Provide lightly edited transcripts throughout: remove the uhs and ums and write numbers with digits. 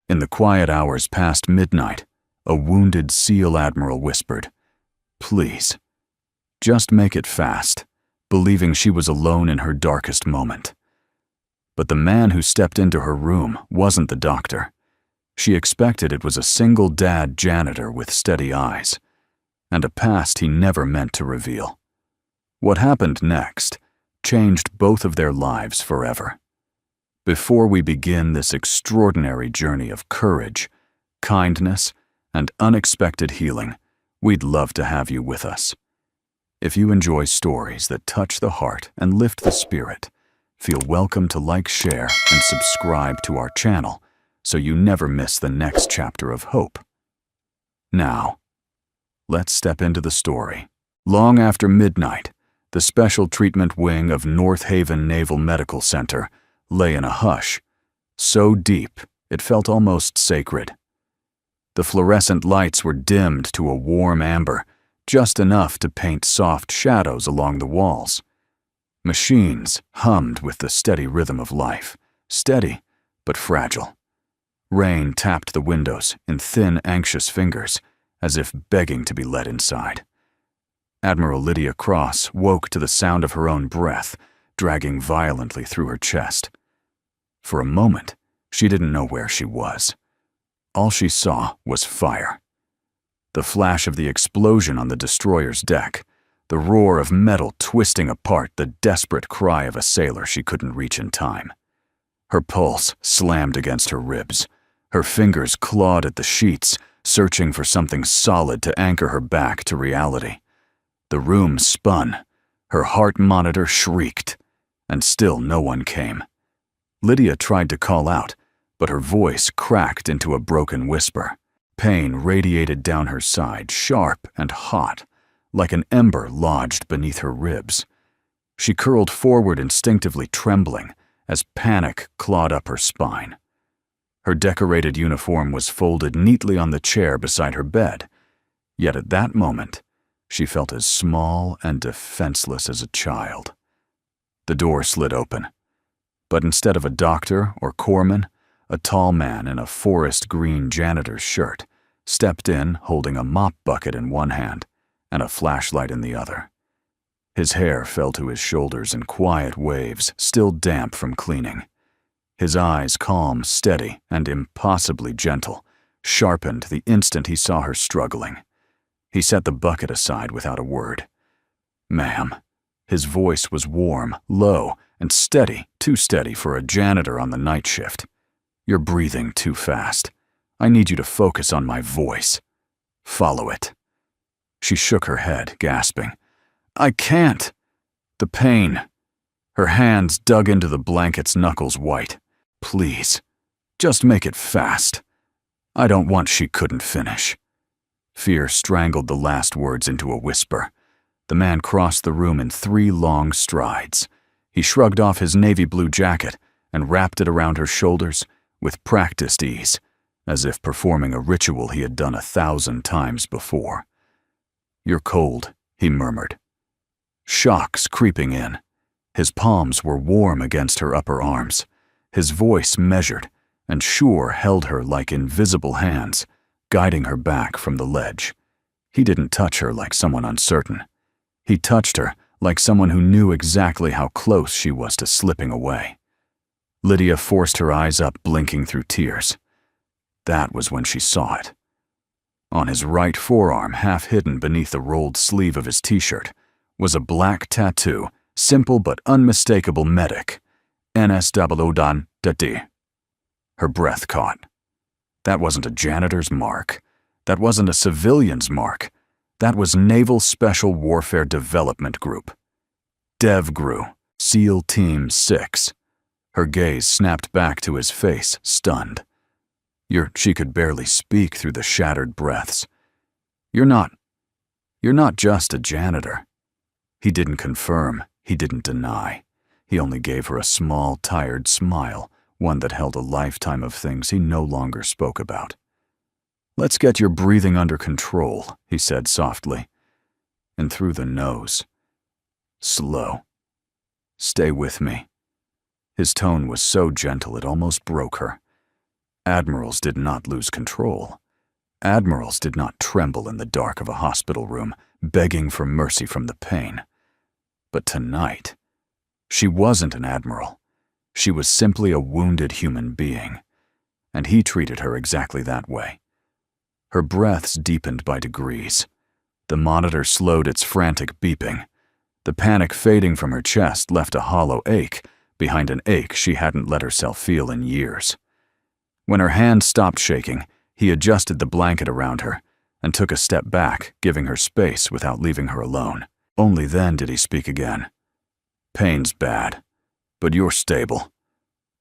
In the quiet hours past midnight, a wounded SEAL Admiral whispered, "Please, just make it fast," believing she was alone in her darkest moment. But the man who stepped into her room wasn't the doctor. She expected it was a single-dad janitor with steady eyes, and a past he never meant to reveal. What happened next changed both of their lives forever. Before we begin this extraordinary journey of courage, kindness, and unexpected healing, we'd love to have you with us. If you enjoy stories that touch the heart and lift the spirit, feel welcome to like, share, and subscribe to our channel so you never miss the next chapter of hope. Now, let's step into the story. Long after midnight, the Special Treatment Wing of North Haven Naval Medical Center lay in a hush, so deep it felt almost sacred. The fluorescent lights were dimmed to a warm amber, just enough to paint soft shadows along the walls. Machines hummed with the steady rhythm of life, steady but fragile. Rain tapped the windows in thin, anxious fingers, as if begging to be let inside. Admiral Lydia Cross woke to the sound of her own breath, dragging violently through her chest. For a moment, she didn't know where she was. All she saw was fire. The flash of the explosion on the destroyer's deck, the roar of metal twisting apart the desperate cry of a sailor she couldn't reach in time. Her pulse slammed against her ribs. Her fingers clawed at the sheets, searching for something solid to anchor her back to reality. The room spun. Her heart monitor shrieked, and still no one came. Lydia tried to call out, but her voice cracked into a broken whisper. Pain radiated down her side, sharp and hot, like an ember lodged beneath her ribs. She curled forward instinctively, trembling, as panic clawed up her spine. Her decorated uniform was folded neatly on the chair beside her bed, yet at that moment, she felt as small and defenseless as a child. The door slid open, but instead of a doctor or corpsman, a tall man in a forest green janitor's shirt stepped in holding a mop bucket in one hand and a flashlight in the other. His hair fell to his shoulders in quiet waves, still damp from cleaning. His eyes, calm, steady, and impossibly gentle, sharpened the instant he saw her struggling. He set the bucket aside without a word. "Ma'am." His voice was warm, low, and steady, too steady for a janitor on the night shift. "You're breathing too fast. I need you to focus on my voice. Follow it." She shook her head, gasping. "I can't." The pain. Her hands dug into the blanket's knuckles white. "Please, just make it fast. I don't want." She couldn't finish. Fear strangled the last words into a whisper. The man crossed the room in 3 long strides. He shrugged off his navy blue jacket and wrapped it around her shoulders with practiced ease, as if performing a ritual he had done 1,000 times before. "You're cold," he murmured. Shocks creeping in. His palms were warm against her upper arms. His voice measured, and sure held her like invisible hands, guiding her back from the ledge. He didn't touch her like someone uncertain. He touched her like someone who knew exactly how close she was to slipping away. Lydia forced her eyes up, blinking through tears. That was when she saw it. On his right forearm, half hidden beneath the rolled sleeve of his t-shirt, was a black tattoo, simple but unmistakable: medic, NSWODAN-D. Her breath caught. That wasn't a janitor's mark. That wasn't a civilian's mark. That was Naval Special Warfare Development Group. DevGru, SEAL Team 6. Her gaze snapped back to his face, stunned. She could barely speak through the shattered breaths. You're not just a janitor." He didn't confirm, he didn't deny. He only gave her a small, tired smile, one that held a lifetime of things he no longer spoke about. "Let's get your breathing under control," he said softly. "And through the nose. Slow. Stay with me." His tone was so gentle it almost broke her. Admirals did not lose control. Admirals did not tremble in the dark of a hospital room, begging for mercy from the pain. But tonight, she wasn't an admiral. She was simply a wounded human being, and he treated her exactly that way. Her breaths deepened by degrees. The monitor slowed its frantic beeping. The panic fading from her chest left a hollow ache behind an ache she hadn't let herself feel in years. When her hand stopped shaking, he adjusted the blanket around her and took a step back, giving her space without leaving her alone. Only then did he speak again. "Pain's bad, but you're stable.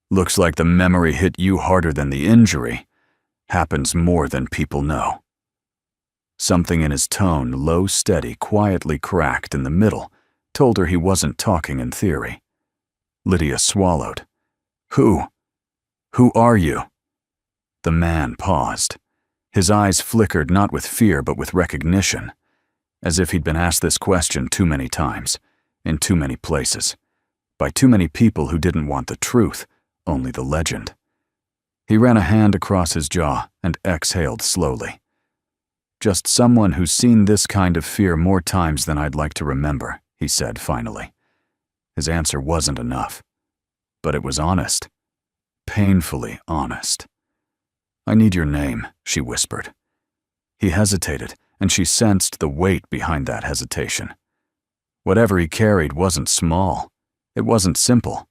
Looks like the memory hit you harder than the injury. Happens more than people know." Something in his tone, low, steady, quietly cracked in the middle, told her he wasn't talking in theory. Lydia swallowed. Who are you?" The man paused. His eyes flickered not with fear but with recognition, as if he'd been asked this question too many times, in too many places, by too many people who didn't want the truth, only the legend. He ran a hand across his jaw and exhaled slowly. "Just someone who's seen this kind of fear more times than I'd like to remember," he said finally. His answer wasn't enough, but it was honest. Painfully honest. "I need your name," she whispered. He hesitated, and she sensed the weight behind that hesitation. Whatever he carried wasn't small. It wasn't simple.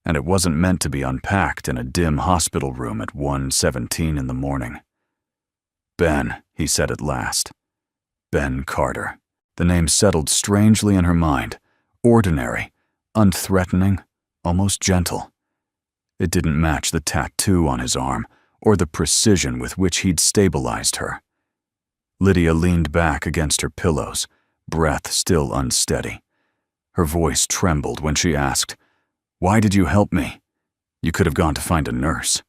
And it wasn't meant to be unpacked in a dim hospital room at 1:17 in the morning. "Ben," he said at last. Ben Carter. The name settled strangely in her mind. Ordinary, unthreatening, almost gentle. It didn't match the tattoo on his arm or the precision with which he'd stabilized her. Lydia leaned back against her pillows, breath still unsteady. Her voice trembled when she asked, "Why did you help me? You could have gone to find a nurse."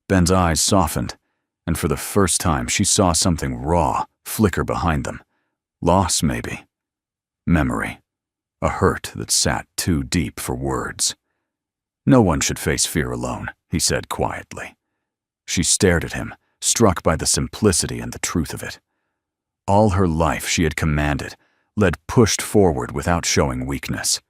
Ben's eyes softened, and for the first time she saw something raw flicker behind them. Loss, maybe. Memory. A hurt that sat too deep for words. "No one should face fear alone," he said quietly. She stared at him, struck by the simplicity and the truth of it. All her life she had commanded, led pushed forward without showing weakness.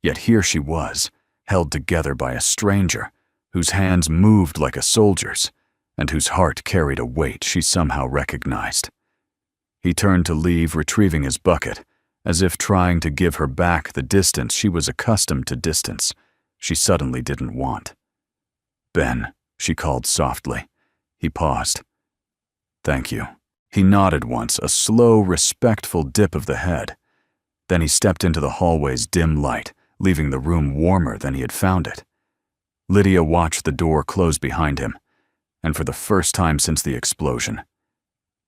Yet here she was, held together by a stranger, whose hands moved like a soldier's, and whose heart carried a weight she somehow recognized. He turned to leave, retrieving his bucket, as if trying to give her back the distance she was accustomed to distance she suddenly didn't want. "Ben," she called softly. He paused. "Thank you." He nodded once, a slow, respectful dip of the head. Then he stepped into the hallway's dim light, leaving the room warmer than he had found it. Lydia watched the door close behind him, and for the first time since the explosion,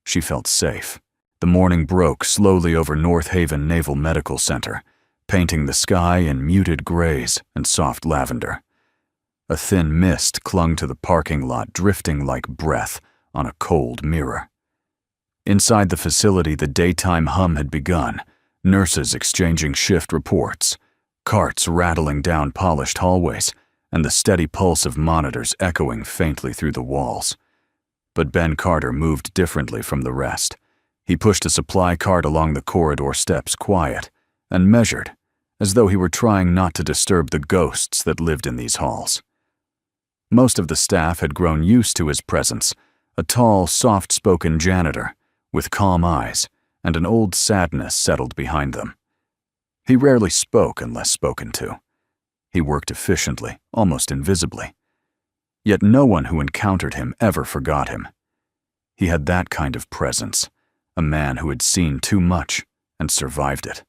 she felt safe. The morning broke slowly over North Haven Naval Medical Center, painting the sky in muted grays and soft lavender. A thin mist clung to the parking lot, drifting like breath on a cold mirror. Inside the facility, the daytime hum had begun, nurses exchanging shift reports, carts rattling down polished hallways, and the steady pulse of monitors echoing faintly through the walls. But Ben Carter moved differently from the rest. He pushed a supply cart along the corridor steps, quiet and measured, as though he were trying not to disturb the ghosts that lived in these halls. Most of the staff had grown used to his presence, a tall, soft-spoken janitor, with calm eyes, and an old sadness settled behind them. He rarely spoke unless spoken to. He worked efficiently, almost invisibly. Yet no one who encountered him ever forgot him. He had that kind of presence, a man who had seen too much and survived it.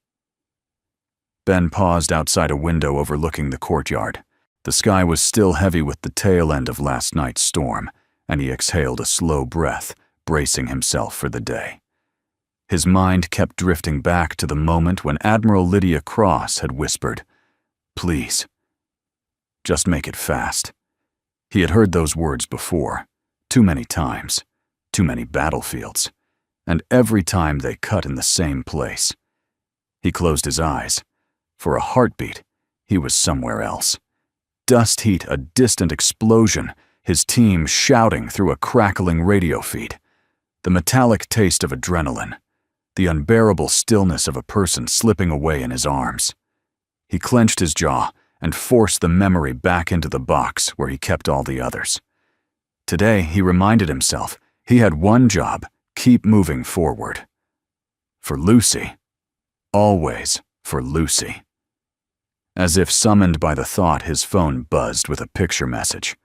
Ben paused outside a window overlooking the courtyard. The sky was still heavy with the tail end of last night's storm, and he exhaled a slow breath, bracing himself for the day. His mind kept drifting back to the moment when Admiral Lydia Cross had whispered, "Please, just make it fast." He had heard those words before, too many times, too many battlefields, and every time they cut in the same place. He closed his eyes. For a heartbeat, he was somewhere else. Dust heat, a distant explosion, his team shouting through a crackling radio feed. The metallic taste of adrenaline, the unbearable stillness of a person slipping away in his arms. He clenched his jaw and forced the memory back into the box where he kept all the others. Today, he reminded himself he had one job: keep moving forward. For Lucy. Always for Lucy. As if summoned by the thought, his phone buzzed with a picture message.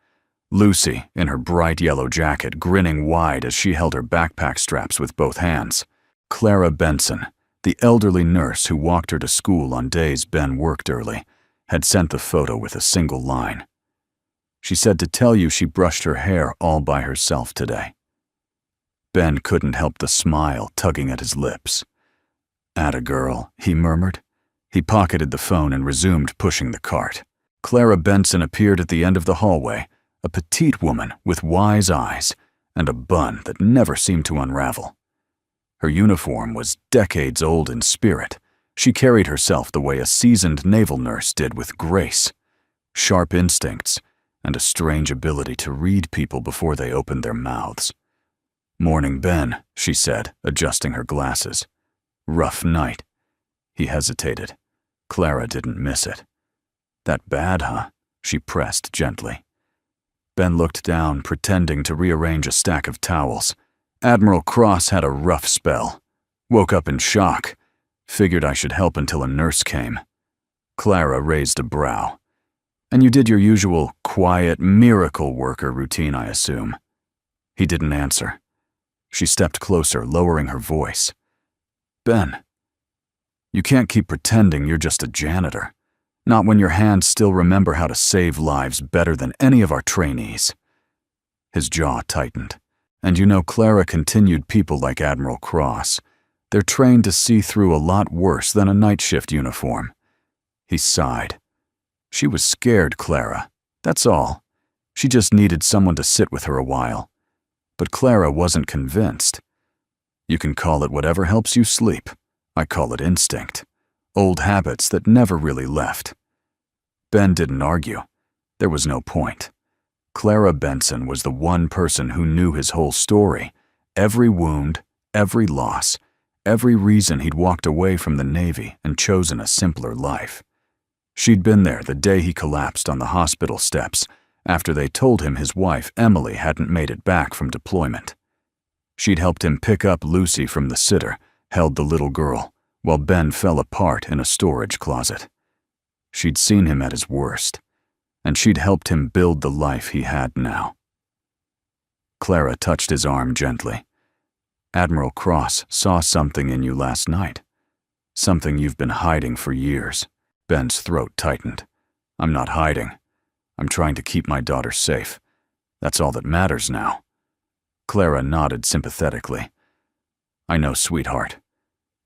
Lucy, in her bright yellow jacket, grinning wide as she held her backpack straps with both hands. Clara Benson, the elderly nurse who walked her to school on days Ben worked early, had sent the photo with a single line. She said to tell you she brushed her hair all by herself today. Ben couldn't help the smile tugging at his lips. "Atta girl," he murmured. He pocketed the phone and resumed pushing the cart. Clara Benson appeared at the end of the hallway, a petite woman with wise eyes and a bun that never seemed to unravel. Her uniform was decades old in spirit. She carried herself the way a seasoned naval nurse did, with grace, sharp instincts, and a strange ability to read people before they opened their mouths. "Morning, Ben," she said, adjusting her glasses. "Rough night." He hesitated. Clara didn't miss it. "That bad, huh?" she pressed gently. Ben looked down, pretending to rearrange a stack of towels. "Admiral Cross had a rough spell. Woke up in shock. Figured I should help until a nurse came." Clara raised a brow. "And you did your usual, quiet, miracle worker routine, I assume?" He didn't answer. She stepped closer, lowering her voice. "Ben, you can't keep pretending you're just a janitor. Not when your hands still remember how to save lives better than any of our trainees." His jaw tightened. "And you know, Clara continued people like Admiral Cross. They're trained to see through a lot worse than a night shift uniform." He sighed. She was scared, Clara. That's all. She just needed someone to sit with her a while. But Clara wasn't convinced. "You can call it whatever helps you sleep. I call it instinct. Old habits that never really left." Ben didn't argue. There was no point. Clara Benson was the one person who knew his whole story, every wound, every loss, every reason he'd walked away from the Navy and chosen a simpler life. She'd been there the day he collapsed on the hospital steps after they told him his wife, Emily, hadn't made it back from deployment. She'd helped him pick up Lucy from the sitter, held the little girl, while Ben fell apart in a storage closet. She'd seen him at his worst, and she'd helped him build the life he had now. Clara touched his arm gently. "Admiral Cross saw something in you last night. Something you've been hiding for years." Ben's throat tightened. "I'm not hiding. I'm trying to keep my daughter safe. That's all that matters now." Clara nodded sympathetically. "I know, sweetheart.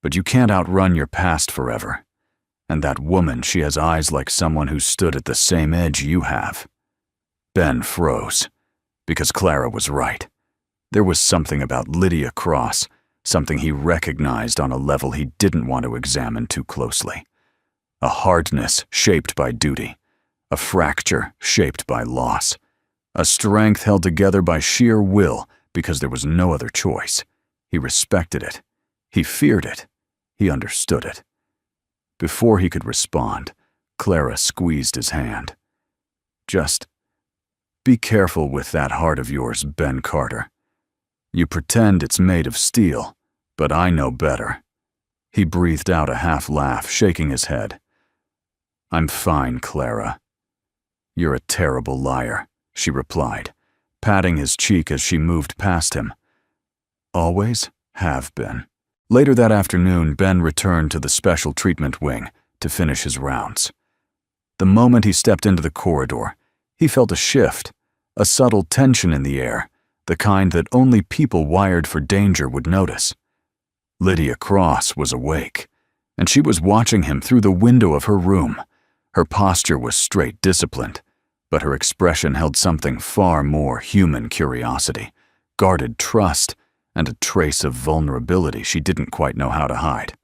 But you can't outrun your past forever. And that woman, she has eyes like someone who stood at the same edge you have." Ben froze, because Clara was right. There was something about Lydia Cross, something he recognized on a level he didn't want to examine too closely. A hardness shaped by duty, a fracture shaped by loss, a strength held together by sheer will because there was no other choice. He respected it. He feared it. He understood it. Before he could respond, Clara squeezed his hand. "Just be careful with that heart of yours, Ben Carter. You pretend it's made of steel, but I know better." He breathed out a half laugh, shaking his head. "I'm fine, Clara." "You're a terrible liar," she replied, patting his cheek as she moved past him. "Always have been." Later that afternoon, Ben returned to the special treatment wing to finish his rounds. The moment he stepped into the corridor, he felt a shift, a subtle tension in the air, the kind that only people wired for danger would notice. Lydia Cross was awake, and she was watching him through the window of her room. Her posture was straight disciplined, but her expression held something far more: human curiosity, guarded trust, and a trace of vulnerability she didn't quite know how to hide.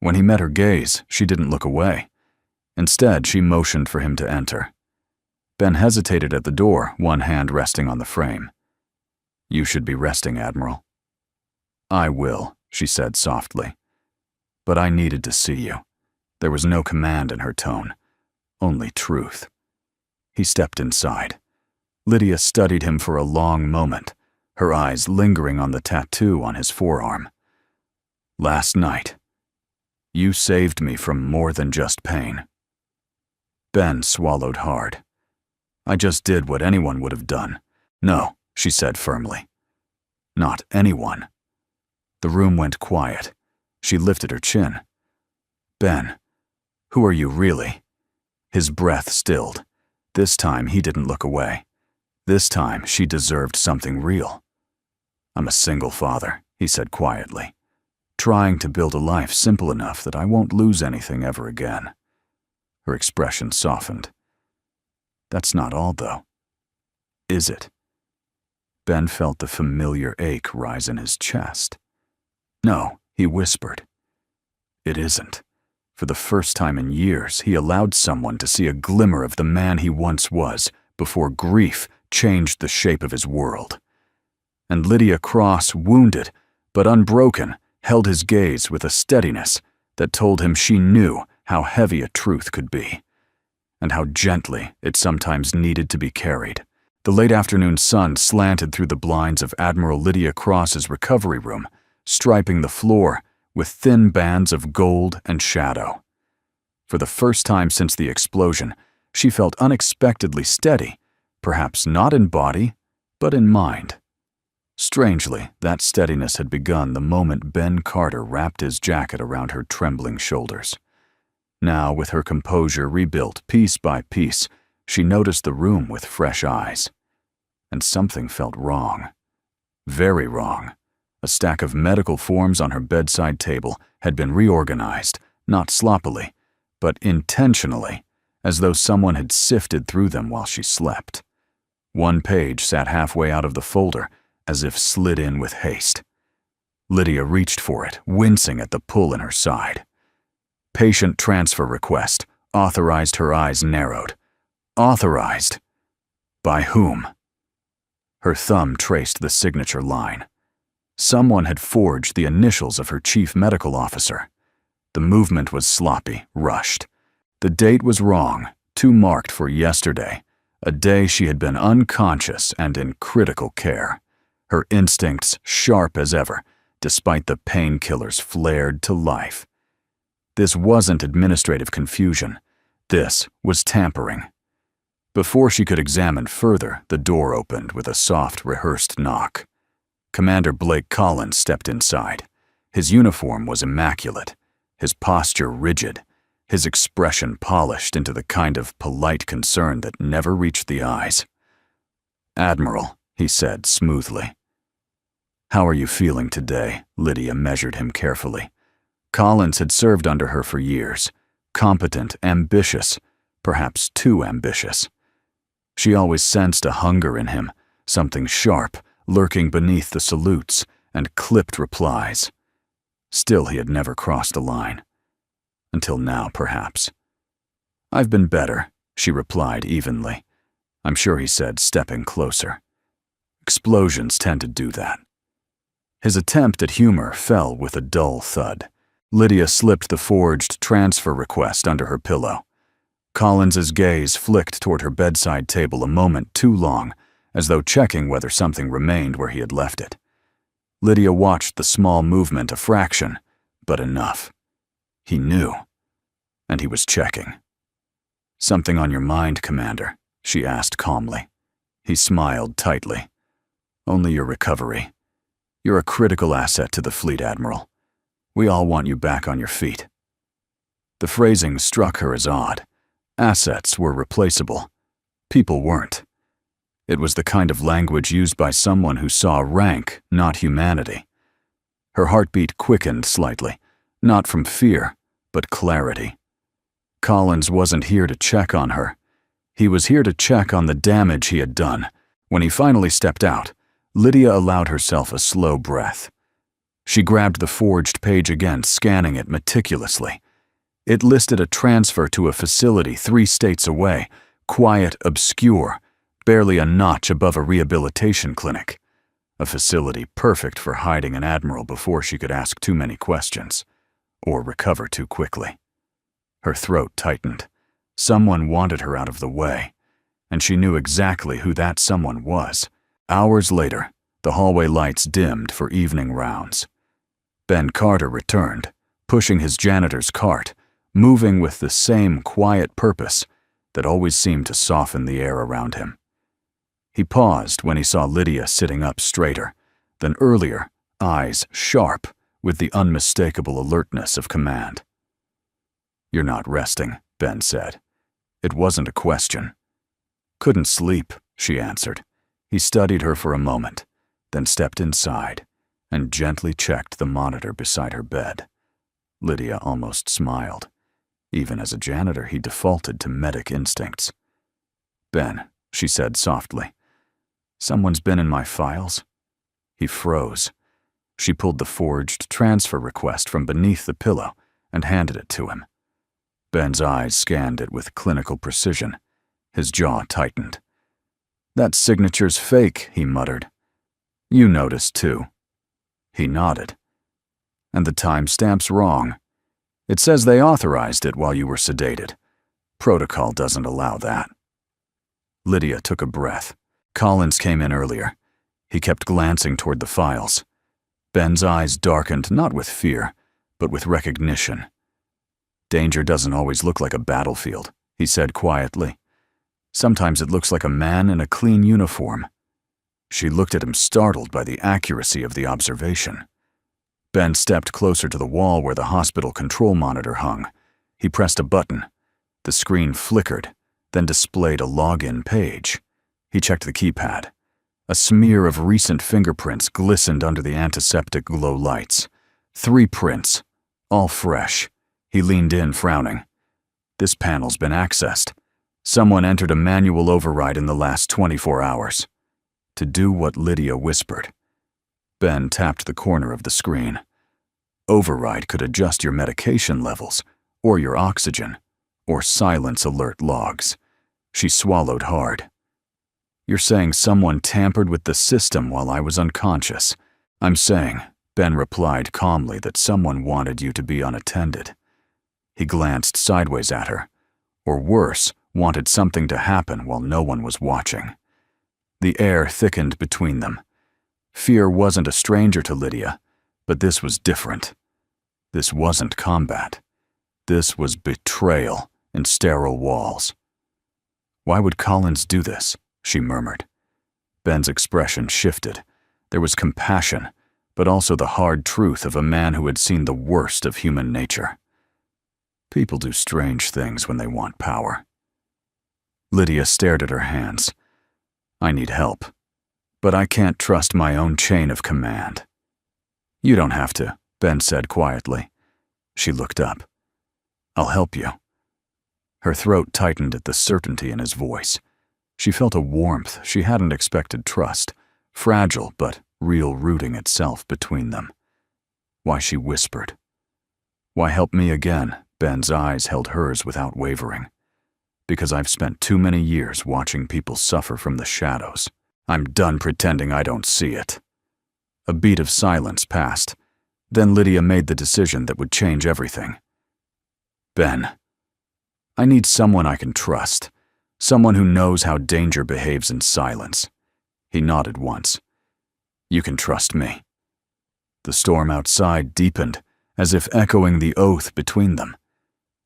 When he met her gaze, she didn't look away. Instead, she motioned for him to enter. Ben hesitated at the door, one hand resting on the frame. "You should be resting, Admiral." "I will," she said softly. "But I needed to see you." There was no command in her tone, only truth. He stepped inside. Lydia studied him for a long moment, her eyes lingering on the tattoo on his forearm. "Last night, you saved me from more than just pain." Ben swallowed hard. "I just did what anyone would have done." "No," she said firmly. "Not anyone." The room went quiet. She lifted her chin. "Ben, who are you really?" His breath stilled. This time he didn't look away. This time she deserved something real. "I'm a single father," he said quietly, "trying to build a life simple enough that I won't lose anything ever again." Her expression softened. "That's not all, though. Is it?" Ben felt the familiar ache rise in his chest. "No," he whispered. "It isn't." For the first time in years, he allowed someone to see a glimmer of the man he once was before grief changed the shape of his world. And Lydia Cross, wounded but unbroken, held his gaze with a steadiness that told him she knew how heavy a truth could be, and how gently it sometimes needed to be carried. The late afternoon sun slanted through the blinds of Admiral Lydia Cross's recovery room, striping the floor with thin bands of gold and shadow. For the first time since the explosion, she felt unexpectedly steady, perhaps not in body, but in mind. Strangely, that steadiness had begun the moment Ben Carter wrapped his jacket around her trembling shoulders. Now, with her composure rebuilt piece by piece, she noticed the room with fresh eyes. And something felt wrong. Very wrong. A stack of medical forms on her bedside table had been reorganized, not sloppily, but intentionally, as though someone had sifted through them while she slept. One page sat halfway out of the folder, as if slid in with haste. Lydia reached for it, wincing at the pull in her side. "Patient transfer request," authorized. Her eyes narrowed. Authorized? By whom? Her thumb traced the signature line. Someone had forged the initials of her chief medical officer. The movement was sloppy, rushed. The date was wrong, too marked for yesterday, a day she had been unconscious and in critical care. Her instincts sharp as ever, despite the painkillers flared to life. This wasn't administrative confusion. This was tampering. Before she could examine further, the door opened with a soft, rehearsed knock. Commander Blake Collins stepped inside. His uniform was immaculate, his posture rigid, his expression polished into the kind of polite concern that never reached the eyes. "Admiral," he said smoothly. "How are you feeling today?" Lydia measured him carefully. Collins had served under her for years, competent, ambitious, perhaps too ambitious. She always sensed a hunger in him, something sharp, lurking beneath the salutes and clipped replies. Still, he had never crossed a line. Until now, perhaps. "I've been better," she replied evenly. "I'm sure," he said, stepping closer. "Explosions tend to do that." His attempt at humor fell with a dull thud. Lydia slipped the forged transfer request under her pillow. Collins's gaze flicked toward her bedside table a moment too long, as though checking whether something remained where he had left it. Lydia watched the small movement a fraction, but enough. He knew, and he was checking. "Something on your mind, Commander?" she asked calmly. He smiled tightly. "Only your recovery. You're a critical asset to the fleet, Admiral. We all want you back on your feet." The phrasing struck her as odd. Assets were replaceable. People weren't. It was the kind of language used by someone who saw rank, not humanity. Her heartbeat quickened slightly, not from fear, but clarity. Collins wasn't here to check on her. He was here to check on the damage he had done. When he finally stepped out, Lydia allowed herself a slow breath. She grabbed the forged page again, scanning it meticulously. It listed a transfer to a facility 3 states away, quiet, obscure, barely a notch above a rehabilitation clinic. A facility perfect for hiding an admiral before she could ask too many questions, or recover too quickly. Her throat tightened. Someone wanted her out of the way, and she knew exactly who that someone was. Hours later, the hallway lights dimmed for evening rounds. Ben Carter returned, pushing his janitor's cart, moving with the same quiet purpose that always seemed to soften the air around him. He paused when he saw Lydia sitting up straighter than earlier, eyes sharp with the unmistakable alertness of command. "You're not resting," Ben said. It wasn't a question. "Couldn't sleep," she answered. He studied her for a moment, then stepped inside and gently checked the monitor beside her bed. Lydia almost smiled. Even as a janitor, he defaulted to medic instincts. "Ben," she said softly, "someone's been in my files." He froze. She pulled the forged transfer request from beneath the pillow and handed it to him. Ben's eyes scanned it with clinical precision. His jaw tightened. "That signature's fake," he muttered. "You noticed, too." He nodded. "And the timestamp's wrong. It says they authorized it while you were sedated. Protocol doesn't allow that." Lydia took a breath. Collins came in earlier. He kept glancing toward the files. Ben's eyes darkened not with fear, but with recognition. "Danger doesn't always look like a battlefield," he said quietly. "Sometimes it looks like a man in a clean uniform." She looked at him, startled by the accuracy of the observation. Ben stepped closer to the wall where the hospital control monitor hung. He pressed a button. The screen flickered, then displayed a login page. He checked the keypad. A smear of recent fingerprints glistened under the antiseptic glow lights. 3 prints, all fresh. He leaned in, frowning. This panel's been accessed. Someone entered a manual override in the last 24 hours. To do what Lydia whispered. Ben tapped the corner of the screen. Override could adjust your medication levels, or your oxygen, or silence alert logs. She swallowed hard. "You're saying someone tampered with the system while I was unconscious." "I'm saying," Ben replied calmly, "that someone wanted you to be unattended." He glanced sideways at her. Or worse, wanted something to happen while no one was watching. The air thickened between them. Fear wasn't a stranger to Lydia, but this was different. This wasn't combat. This was betrayal in sterile walls. "Why would Collins do this?" she murmured. Ben's expression shifted. There was compassion, but also the hard truth of a man who had seen the worst of human nature. People do strange things when they want power. Lydia stared at her hands. "I need help, but I can't trust my own chain of command." "You don't have to," Ben said quietly. She looked up. "I'll help you." Her throat tightened at the certainty in his voice. She felt a warmth she hadn't expected, trust, fragile but real, rooting itself between them. Why, she whispered. "Why help me again?" Ben's eyes held hers without wavering. "Because I've spent too many years watching people suffer from the shadows. I'm done pretending I don't see it." A beat of silence passed. Then Lydia made the decision that would change everything. "Ben, I need someone I can trust. Someone who knows how danger behaves in silence." He nodded once. "You can trust me." The storm outside deepened, as if echoing the oath between them.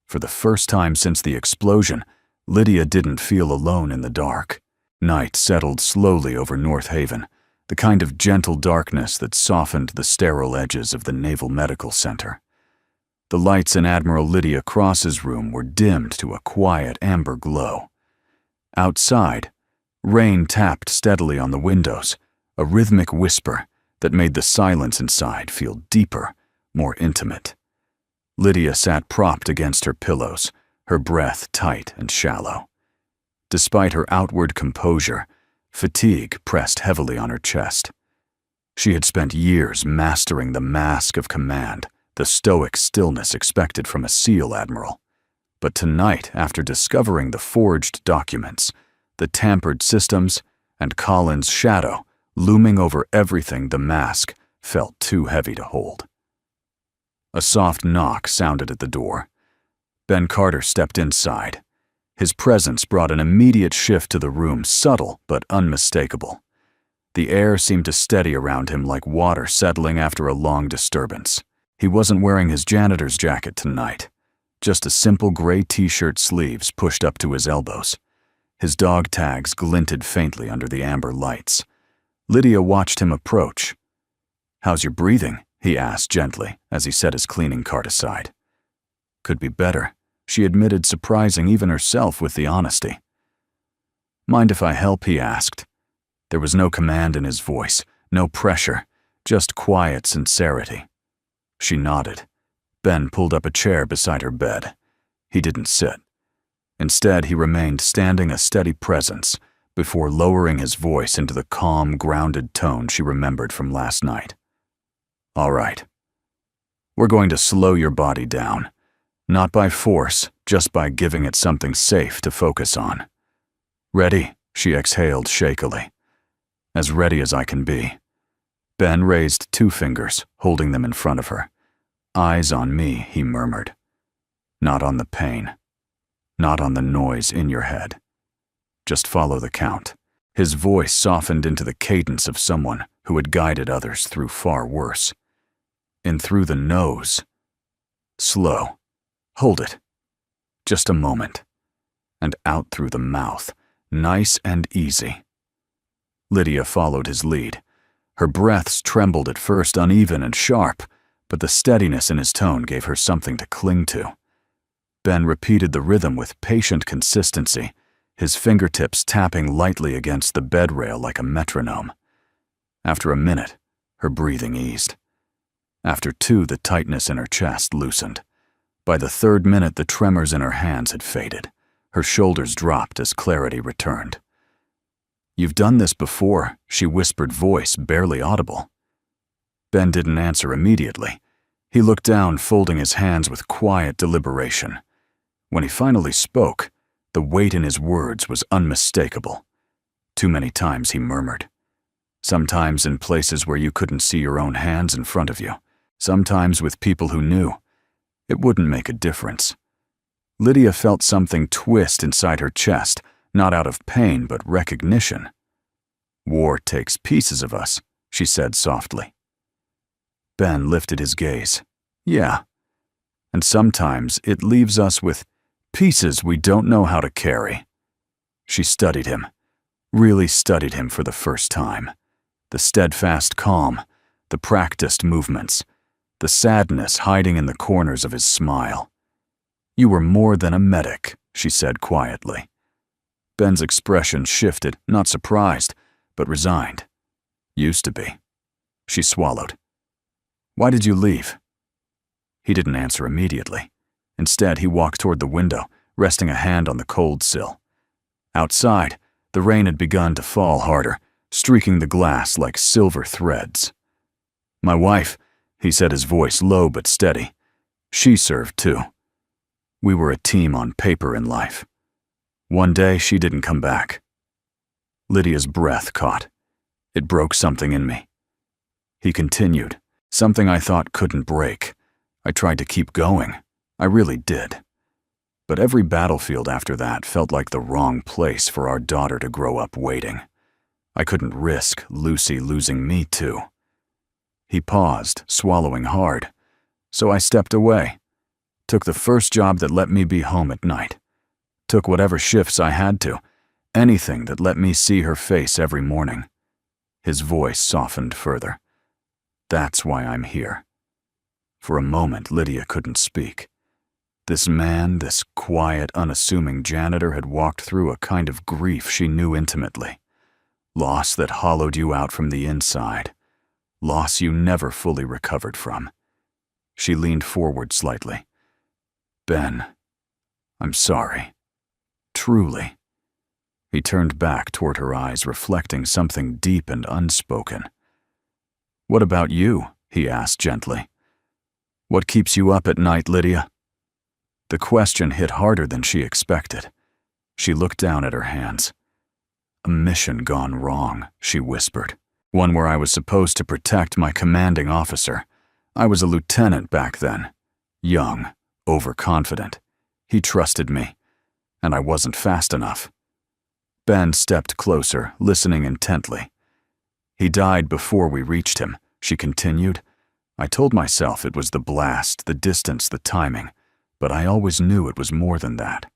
For the first time since the explosion, Lydia didn't feel alone in the dark. Night settled slowly over North Haven, the kind of gentle darkness that softened the sterile edges of the Naval Medical Center. The lights in Admiral Lydia Cross's room were dimmed to a quiet amber glow. Outside, rain tapped steadily on the windows, a rhythmic whisper that made the silence inside feel deeper, more intimate. Lydia sat propped against her pillows, her breath tight and shallow. Despite her outward composure, fatigue pressed heavily on her chest. She had spent years mastering the mask of command, the stoic stillness expected from a SEAL admiral. But tonight, after discovering the forged documents, the tampered systems, and Colin's shadow looming over everything, the mask felt too heavy to hold. A soft knock sounded at the door. Ben Carter stepped inside. His presence brought an immediate shift to the room, subtle but unmistakable. The air seemed to steady around him like water settling after a long disturbance. He wasn't wearing his janitor's jacket tonight, just a simple gray t-shirt sleeves pushed up to his elbows. His dog tags glinted faintly under the amber lights. Lydia watched him approach. "How's your breathing?" he asked gently as he set his cleaning cart aside. "Could be better," she admitted, surprising even herself with the honesty. "Mind if I help?" he asked. There was no command in his voice, no pressure, just quiet sincerity. She nodded. Ben pulled up a chair beside her bed. He didn't sit. Instead, he remained standing, a steady presence, before lowering his voice into the calm, grounded tone she remembered from last night. "All right. We're going to slow your body down. Not by force, just by giving it something safe to focus on. Ready?" she exhaled shakily. "As ready as I can be." Ben raised 2 fingers, holding them in front of her. "Eyes on me," he murmured. "Not on the pain. Not on the noise in your head. Just follow the count." His voice softened into the cadence of someone who had guided others through far worse. In through the nose. Slow. Hold it. Just a moment. And out through the mouth. Nice and easy. Lydia followed his lead. Her breaths trembled at first, uneven and sharp, but the steadiness in his tone gave her something to cling to. Ben repeated the rhythm with patient consistency, his fingertips tapping lightly against the bed rail like a metronome. After a minute, her breathing eased. After 2, the tightness in her chest loosened. By the 3rd minute, the tremors in her hands had faded. Her shoulders dropped as clarity returned. "You've done this before," she whispered, voice barely audible. Ben didn't answer immediately. He looked down, folding his hands with quiet deliberation. When he finally spoke, the weight in his words was unmistakable. Too many times he murmured. Sometimes in places where you couldn't see your own hands in front of you. Sometimes with people who knew. It wouldn't make a difference. Lydia felt something twist inside her chest, not out of pain but recognition. "War takes pieces of us," she said softly. Ben lifted his gaze. "Yeah. And sometimes it leaves us with pieces we don't know how to carry." She studied him, really studied him for the first time. The steadfast calm, the practiced movements, the sadness hiding in the corners of his smile. "You were more than a medic," she said quietly. Ben's expression shifted, not surprised, but resigned. "Used to be." She swallowed. "Why did you leave?" He didn't answer immediately. Instead, he walked toward the window, resting a hand on the cold sill. Outside, the rain had begun to fall harder, streaking the glass like silver threads. "My wife," he said, his voice low but steady. "She served too. We were a team on paper in life. One day she didn't come back." Lydia's breath caught. It broke something in me. He continued, "Something I thought couldn't break. I tried to keep going. I really did. But every battlefield after that felt like the wrong place for our daughter to grow up waiting. I couldn't risk Lucy losing me too." He paused, swallowing hard. "So I stepped away. Took the first job that let me be home at night. Took whatever shifts I had to, anything that let me see her face every morning." His voice softened further. "That's why I'm here." For a moment, Lydia couldn't speak. This man, this quiet, unassuming janitor, had walked through a kind of grief she knew intimately. Loss that hollowed you out from the inside. Loss you never fully recovered from. She leaned forward slightly. "Ben, I'm sorry. Truly." He turned back toward her eyes, reflecting something deep and unspoken. "What about you?" he asked gently. "What keeps you up at night, Lydia?" The question hit harder than she expected. She looked down at her hands. "A mission gone wrong," she whispered. "One where I was supposed to protect my commanding officer. I was a lieutenant back then. Young, overconfident. He trusted me, and I wasn't fast enough." Ben stepped closer, listening intently. "He died before we reached him," she continued. "I told myself it was the blast, the distance, the timing, but I always knew it was more than that.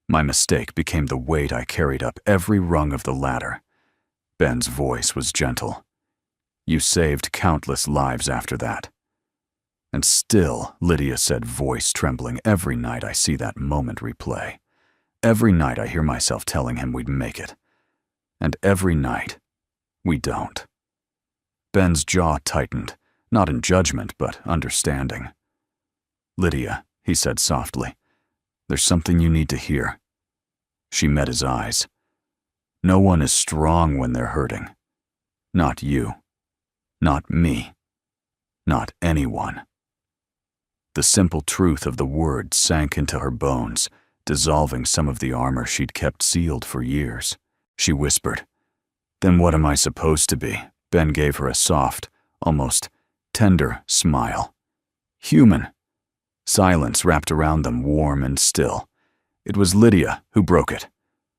My mistake became the weight I carried up every rung of the ladder." Ben's voice was gentle. "You saved countless lives after that." "And still," Lydia said, voice trembling, "every night I see that moment replay. Every night I hear myself telling him we'd make it. And every night, we don't." Ben's jaw tightened, not in judgment, but understanding. "Lydia," he said softly, "there's something you need to hear." She met his eyes. "No one is strong when they're hurting. Not you. Not me. Not anyone." The simple truth of the words sank into her bones, dissolving some of the armor she'd kept sealed for years. She whispered, "Then what am I supposed to be?" Ben gave her a soft, almost tender smile. "Human." Silence wrapped around them, warm and still. It was Lydia who broke it,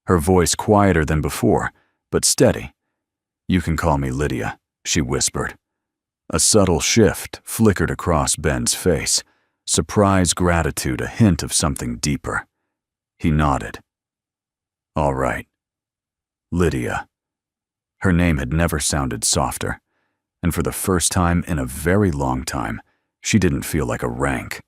her voice quieter than before, but steady. "You can call me Lydia," she whispered. A subtle shift flickered across Ben's face, surprise, gratitude, a hint of something deeper. He nodded. "All right. Lydia." Her name had never sounded softer, and for the first time in a very long time, she didn't feel like a rank,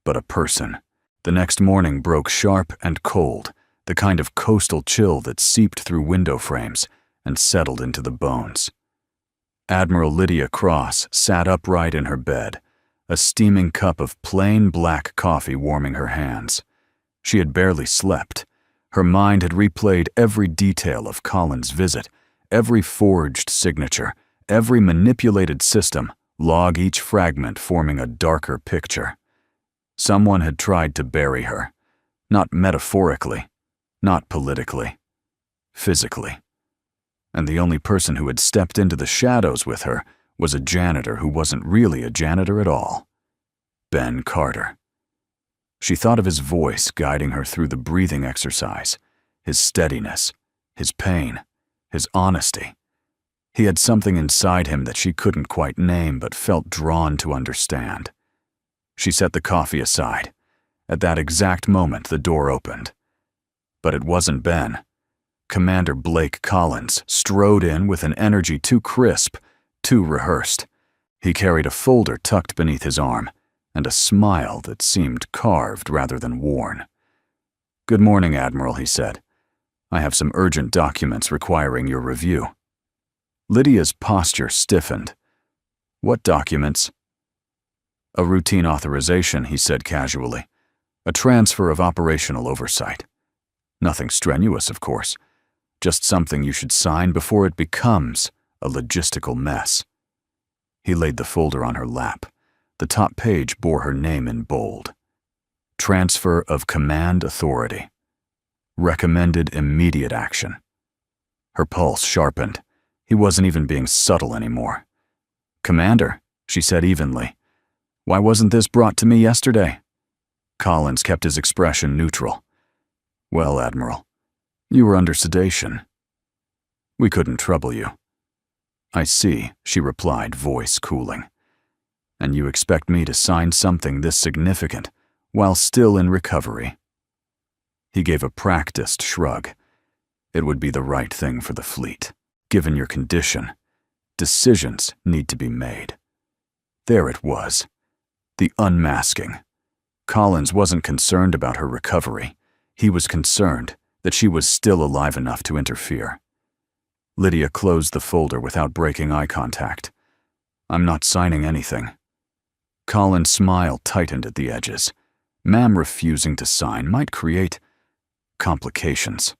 but a person. The next morning broke sharp and cold, the kind of coastal chill that seeped through window frames and settled into the bones. Admiral Lydia Cross sat upright in her bed, a steaming cup of plain black coffee warming her hands. She had barely slept. Her mind had replayed every detail of Colin's visit, every forged signature, every manipulated system, log each fragment forming a darker picture. Someone had tried to bury her, not metaphorically, not politically, physically. And the only person who had stepped into the shadows with her was a janitor who wasn't really a janitor at all. Ben Carter. She thought of his voice guiding her through the breathing exercise, his steadiness, his pain, his honesty. He had something inside him that she couldn't quite name but felt drawn to understand. She set the coffee aside. At that exact moment, the door opened. But it wasn't Ben. Commander Blake Collins strode in with an energy too crisp, too rehearsed. He carried a folder tucked beneath his arm, and a smile that seemed carved rather than worn. "Good morning, Admiral," he said. "I have some urgent documents requiring your review." Lydia's posture stiffened. "What documents?" "A routine authorization," he said casually. "A transfer of operational oversight. Nothing strenuous, of course. Just something you should sign before it becomes a logistical mess." He laid the folder on her lap. The top page bore her name in bold. Transfer of command authority. Recommended immediate action. Her pulse sharpened. He wasn't even being subtle anymore. "Commander," she said evenly, "why wasn't this brought to me yesterday?" Collins kept his expression neutral. "Well, Admiral, you were under sedation. We couldn't trouble you." "I see," she replied, voice cooling. "And you expect me to sign something this significant while still in recovery?" He gave a practiced shrug. "It would be the right thing for the fleet. Given your condition, decisions need to be made." There it was. The unmasking. Collins wasn't concerned about her recovery. He was concerned that she was still alive enough to interfere. Lydia closed the folder without breaking eye contact. "I'm not signing anything." Colin's smile tightened at the edges. Ma'am refusing to sign might create complications.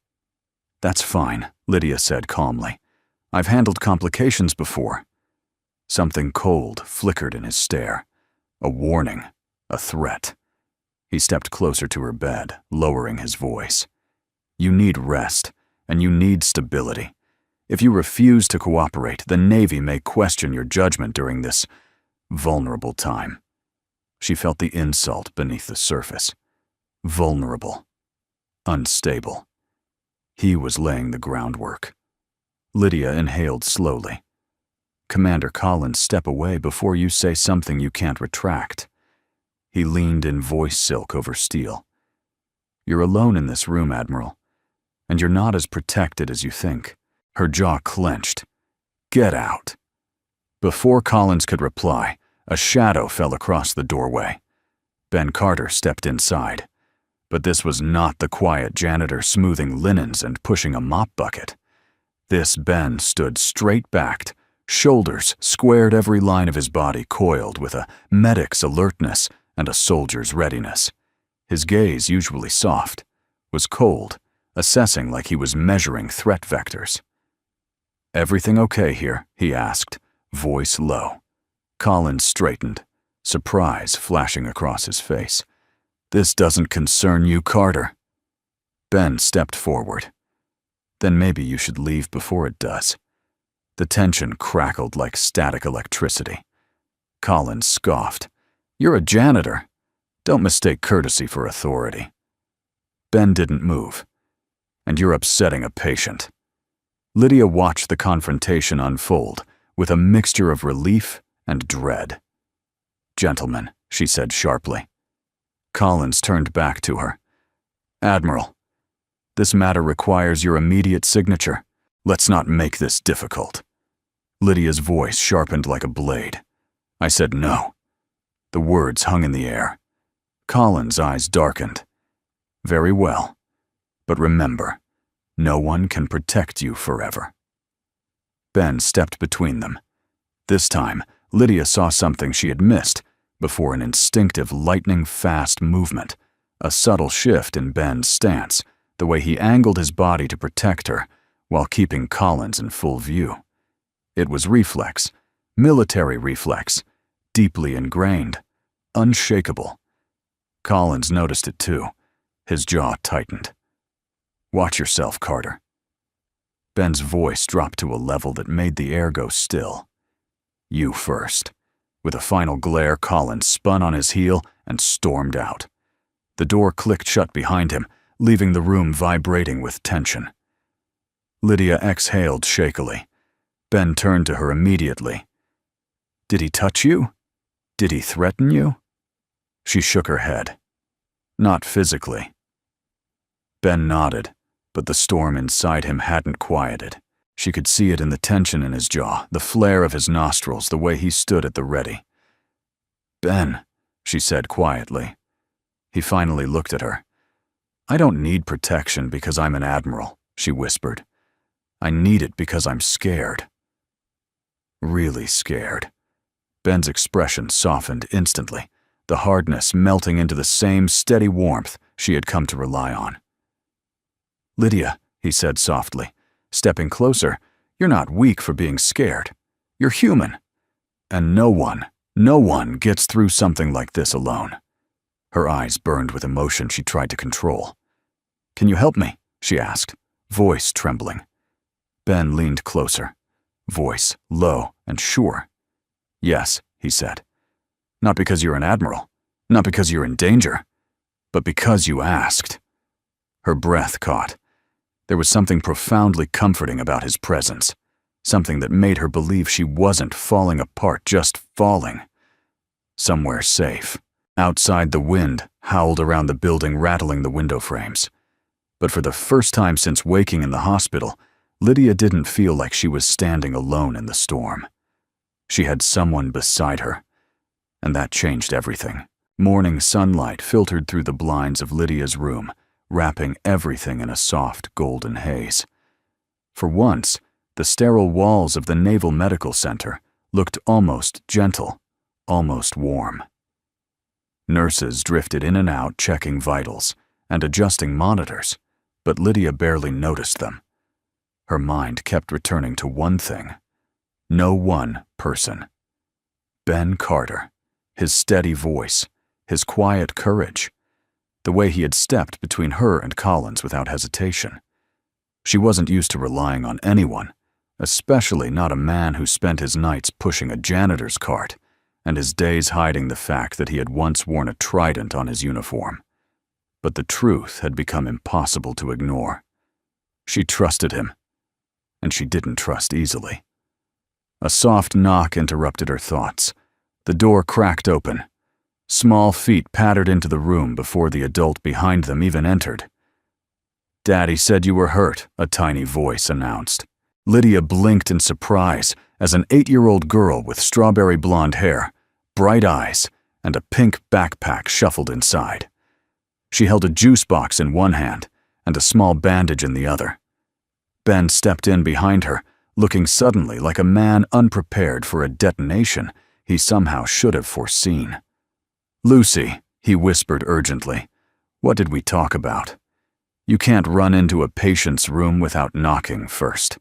"That's fine," Lydia said calmly. "I've handled complications before." Something cold flickered in his stare. A warning, a threat. He stepped closer to her bed, lowering his voice. You need rest, and you need stability. If you refuse to cooperate, the Navy may question your judgment during this vulnerable time. She felt the insult beneath the surface. Vulnerable. Unstable. He was laying the groundwork. Lydia inhaled slowly. Commander Collins, step away before you say something you can't retract. He leaned in voice silk over steel. You're alone in this room, Admiral, and you're not as protected as you think. Her jaw clenched. Get out. Before Collins could reply, a shadow fell across the doorway. Ben Carter stepped inside. But this was not the quiet janitor smoothing linens and pushing a mop bucket. This Ben stood straight-backed, shoulders squared, every line of his body coiled with a medic's alertness and a soldier's readiness. His gaze, usually soft, was cold, assessing like he was measuring threat vectors. Everything okay here? He asked, voice low. Collins straightened, surprise flashing across his face. This doesn't concern you, Carter. Ben stepped forward. Then maybe you should leave before it does. The tension crackled like static electricity. Collins scoffed. You're a janitor. Don't mistake courtesy for authority. Ben didn't move. And you're upsetting a patient. Lydia watched the confrontation unfold with a mixture of relief and dread. Gentlemen, she said sharply. Collins turned back to her. Admiral, this matter requires your immediate signature. Let's not make this difficult. Lydia's voice sharpened like a blade. I said no. The words hung in the air. Collins' eyes darkened. Very well. But remember, no one can protect you forever. Ben stepped between them. This time, Lydia saw something she had missed before an instinctive lightning-fast movement, a subtle shift in Ben's stance, the way he angled his body to protect her while keeping Collins in full view. It was reflex, military reflex, deeply ingrained, unshakable. Collins noticed it too. His jaw tightened. Watch yourself, Carter. Ben's voice dropped to a level that made the air go still. You first. With a final glare, Collins spun on his heel and stormed out. The door clicked shut behind him, leaving the room vibrating with tension. Lydia exhaled shakily. Ben turned to her immediately. Did he touch you? Did he threaten you? She shook her head. Not physically. Ben nodded, but the storm inside him hadn't quieted. She could see it in the tension in his jaw, the flare of his nostrils, the way he stood at the ready. Ben, she said quietly. He finally looked at her. I don't need protection because I'm an admiral, she whispered. I need it because I'm scared. Really scared. Ben's expression softened instantly, the hardness melting into the same steady warmth she had come to rely on. Lydia, he said softly, stepping closer, you're not weak for being scared. You're human. And no one gets through something like this alone. Her eyes burned with emotion she tried to control. Can you help me? She asked, voice trembling. Ben leaned closer, voice low and sure. Yes, he said. Not because you're an admiral, not because you're in danger, but because you asked. Her breath caught. There was something profoundly comforting about his presence, something that made her believe she wasn't falling apart, just falling. Somewhere safe. Outside, the wind howled around the building, rattling the window frames. But for the first time since waking in the hospital, Lydia didn't feel like she was standing alone in the storm. She had someone beside her, and that changed everything. Morning sunlight filtered through the blinds of Lydia's room, wrapping everything in a soft golden haze. For once, the sterile walls of the Naval Medical Center looked almost gentle, almost warm. Nurses drifted in and out, checking vitals and adjusting monitors, but Lydia barely noticed them. Her mind kept returning to one thing. No one person. Ben Carter, his steady voice, his quiet courage, the way he had stepped between her and Collins without hesitation. She wasn't used to relying on anyone, especially not a man who spent his nights pushing a janitor's cart and his days hiding the fact that he had once worn a trident on his uniform. But the truth had become impossible to ignore. She trusted him, and she didn't trust easily. A soft knock interrupted her thoughts. The door cracked open. Small feet pattered into the room before the adult behind them even entered. "Daddy said you were hurt," a tiny voice announced. Lydia blinked in surprise as an 8-year-old girl with strawberry blonde hair, bright eyes, and a pink backpack shuffled inside. She held a juice box in one hand and a small bandage in the other. Ben stepped in behind her, looking suddenly like a man unprepared for a detonation he somehow should have foreseen. "Lucy," he whispered urgently, "what did we talk about? You can't run into a patient's room without knocking first."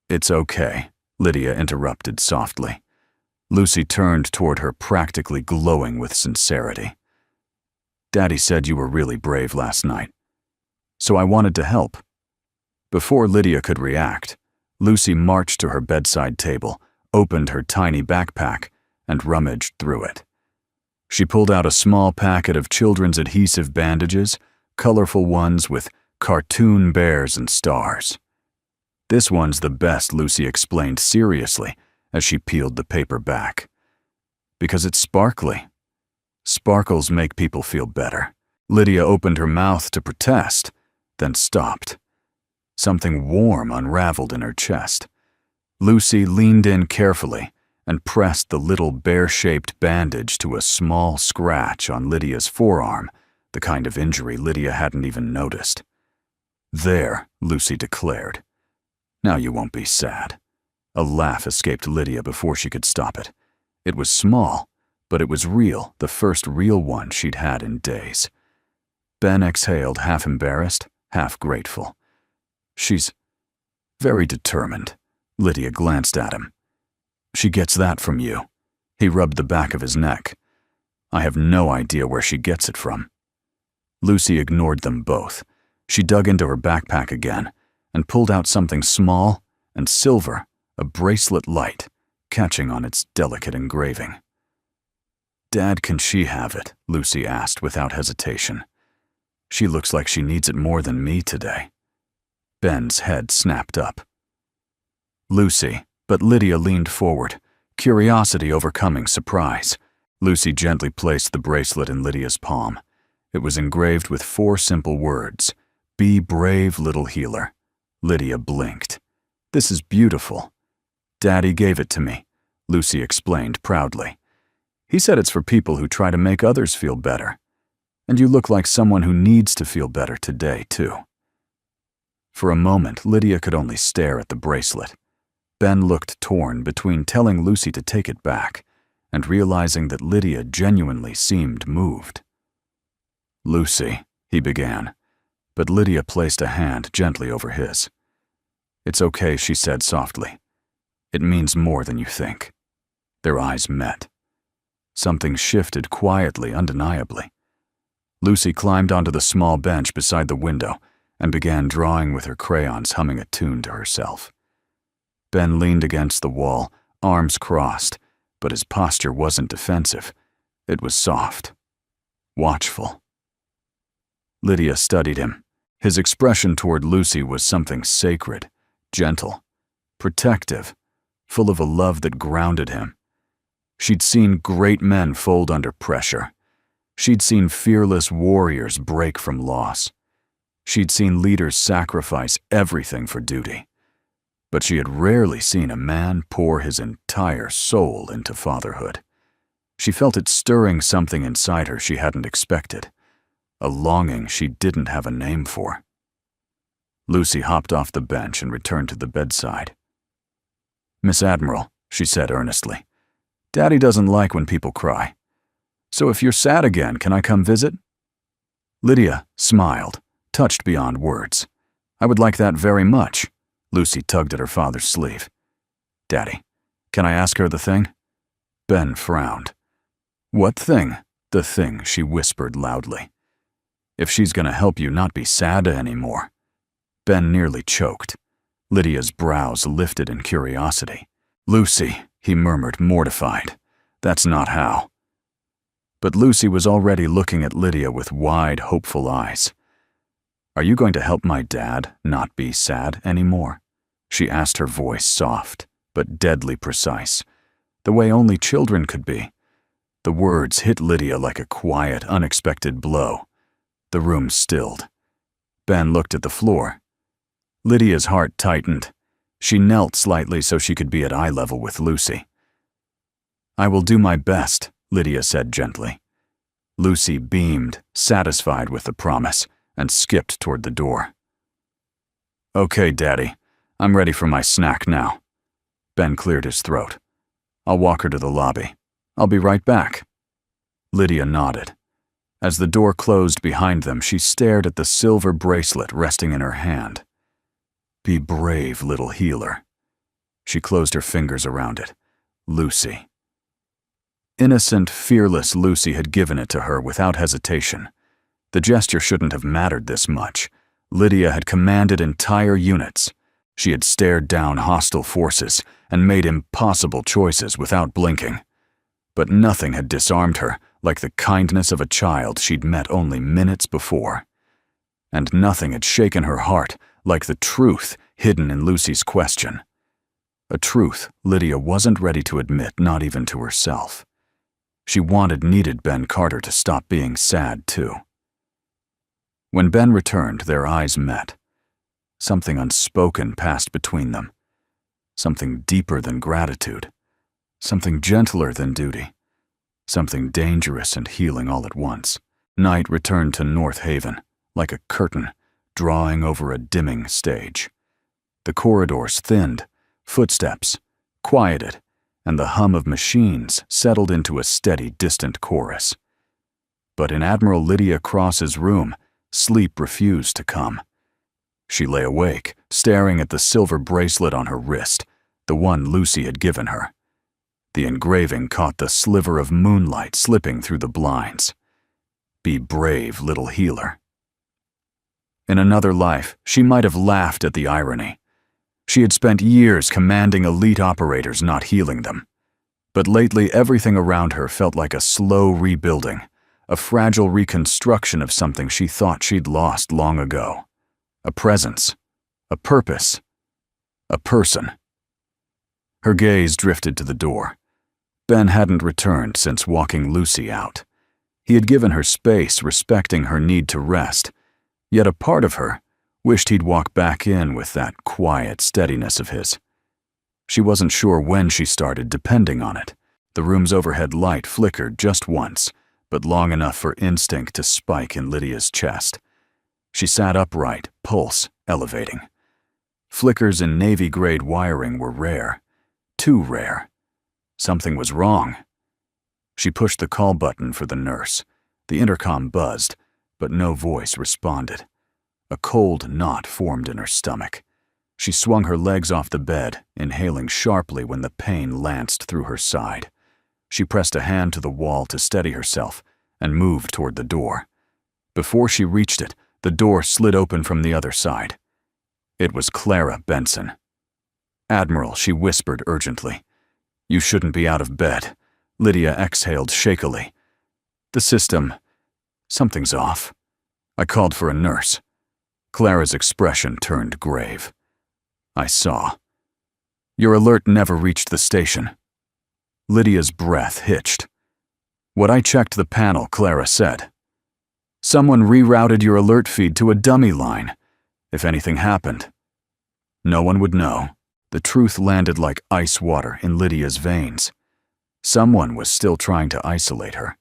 "It's okay," Lydia interrupted softly. Lucy turned toward her, practically glowing with sincerity. "Daddy said you were really brave last night, so I wanted to help." Before Lydia could react, Lucy marched to her bedside table, opened her tiny backpack, and rummaged through it. She pulled out a small packet of children's adhesive bandages, colorful ones with cartoon bears and stars. "This one's the best," Lucy explained seriously as she peeled the paper back. "Because it's sparkly. Sparkles make people feel better." Lydia opened her mouth to protest, then stopped. Something warm unraveled in her chest. Lucy leaned in carefully and pressed the little bear-shaped bandage to a small scratch on Lydia's forearm, the kind of injury Lydia hadn't even noticed. "There," Lucy declared. "Now you won't be sad." A laugh escaped Lydia before she could stop it. It was small, but it was real, the first real one she'd had in days. Ben exhaled, half embarrassed, half grateful. "She's very determined." Lydia glanced at him. "She gets that from you." He rubbed the back of his neck. "I have no idea where she gets it from." Lucy ignored them both. She dug into her backpack again and pulled out something small and silver, a bracelet light, catching on its delicate engraving. "Dad, can she have it?" Lucy asked without hesitation. "She looks like she needs it more than me today." Ben's head snapped up. "Lucy," but Lydia leaned forward, curiosity overcoming surprise. Lucy gently placed the bracelet in Lydia's palm. It was engraved with 4 simple words: "Be brave, little healer." Lydia blinked. "This is beautiful." "Daddy gave it to me," Lucy explained proudly. "He said it's for people who try to make others feel better. And you look like someone who needs to feel better today, too." For a moment, Lydia could only stare at the bracelet. Ben looked torn between telling Lucy to take it back and realizing that Lydia genuinely seemed moved. "Lucy," he began, but Lydia placed a hand gently over his. "It's okay," she said softly. "It means more than you think." Their eyes met. Something shifted quietly, undeniably. Lucy climbed onto the small bench beside the window and began drawing with her crayons, humming a tune to herself. Ben leaned against the wall, arms crossed, but his posture wasn't defensive. It was soft, watchful. Lydia studied him. His expression toward Lucy was something sacred, gentle, protective, full of a love that grounded him. She'd seen great men fold under pressure. She'd seen fearless warriors break from loss. She'd seen leaders sacrifice everything for duty. But she had rarely seen a man pour his entire soul into fatherhood. She felt it stirring something inside her she hadn't expected, a longing she didn't have a name for. Lucy hopped off the bench and returned to the bedside. "Miss Admiral," she said earnestly, "Daddy doesn't like when people cry. So if you're sad again, can I come visit?" Lydia smiled, touched beyond words. "I would like that very much." Lucy tugged at her father's sleeve. "Daddy, can I ask her the thing?" Ben frowned. "What thing?" The thing, she whispered loudly. If she's gonna help you not be sad anymore. Ben nearly choked. Lydia's brows lifted in curiosity. Lucy, he murmured, mortified. That's not how. But Lucy was already looking at Lydia with wide, hopeful eyes. Are you going to help my dad not be sad anymore? She asked, her voice soft, but deadly precise, the way only children could be. The words hit Lydia like a quiet, unexpected blow. The room stilled. Ben looked at the floor. Lydia's heart tightened. She knelt slightly so she could be at eye level with Lucy. I will do my best, Lydia said gently. Lucy beamed, satisfied with the promise, and skipped toward the door. Okay, Daddy. I'm ready for my snack now. Ben cleared his throat. I'll walk her to the lobby. I'll be right back. Lydia nodded. As the door closed behind them, she stared at the silver bracelet resting in her hand. Be brave, little healer. She closed her fingers around it. Lucy. Innocent, fearless Lucy had given it to her without hesitation. The gesture shouldn't have mattered this much. Lydia had commanded entire units. She had stared down hostile forces and made impossible choices without blinking. But nothing had disarmed her like the kindness of a child she'd met only minutes before. And nothing had shaken her heart like the truth hidden in Lucy's question. A truth Lydia wasn't ready to admit, not even to herself. She needed Ben Carter to stop being sad, too. When Ben returned, their eyes met. Something unspoken passed between them. Something deeper than gratitude. Something gentler than duty. Something dangerous and healing all at once. Night returned to North Haven, like a curtain, drawing over a dimming stage. The corridors thinned, footsteps quieted, and the hum of machines settled into a steady, distant chorus. But in Admiral Lydia Cross's room, sleep refused to come. She lay awake, staring at the silver bracelet on her wrist, the one Lucy had given her. The engraving caught the sliver of moonlight slipping through the blinds. Be brave, little healer. In another life, she might have laughed at the irony. She had spent years commanding elite operators, not healing them. But lately, everything around her felt like a slow rebuilding, a fragile reconstruction of something she thought she'd lost long ago. A presence, a purpose, a person. Her gaze drifted to the door. Ben hadn't returned since walking Lucy out. He had given her space, respecting her need to rest, yet a part of her wished he'd walk back in with that quiet steadiness of his. She wasn't sure when she started depending on it. The room's overhead light flickered just once, but long enough for instinct to spike in Lydia's chest. She sat upright, pulse elevating. Flickers in navy-grade wiring were rare. Too rare. Something was wrong. She pushed the call button for the nurse. The intercom buzzed, but no voice responded. A cold knot formed in her stomach. She swung her legs off the bed, inhaling sharply when the pain lanced through her side. She pressed a hand to the wall to steady herself and moved toward the door. Before she reached it, the door slid open from the other side. It was Clara Benson. Admiral, she whispered urgently. You shouldn't be out of bed. Lydia exhaled shakily. The system. Something's off. I called for a nurse. Clara's expression turned grave. I saw. Your alert never reached the station. Lydia's breath hitched. What I checked the panel, Clara said. Someone rerouted your alert feed to a dummy line. If anything happened, no one would know. The truth landed like ice water in Lydia's veins. Someone was still trying to isolate her,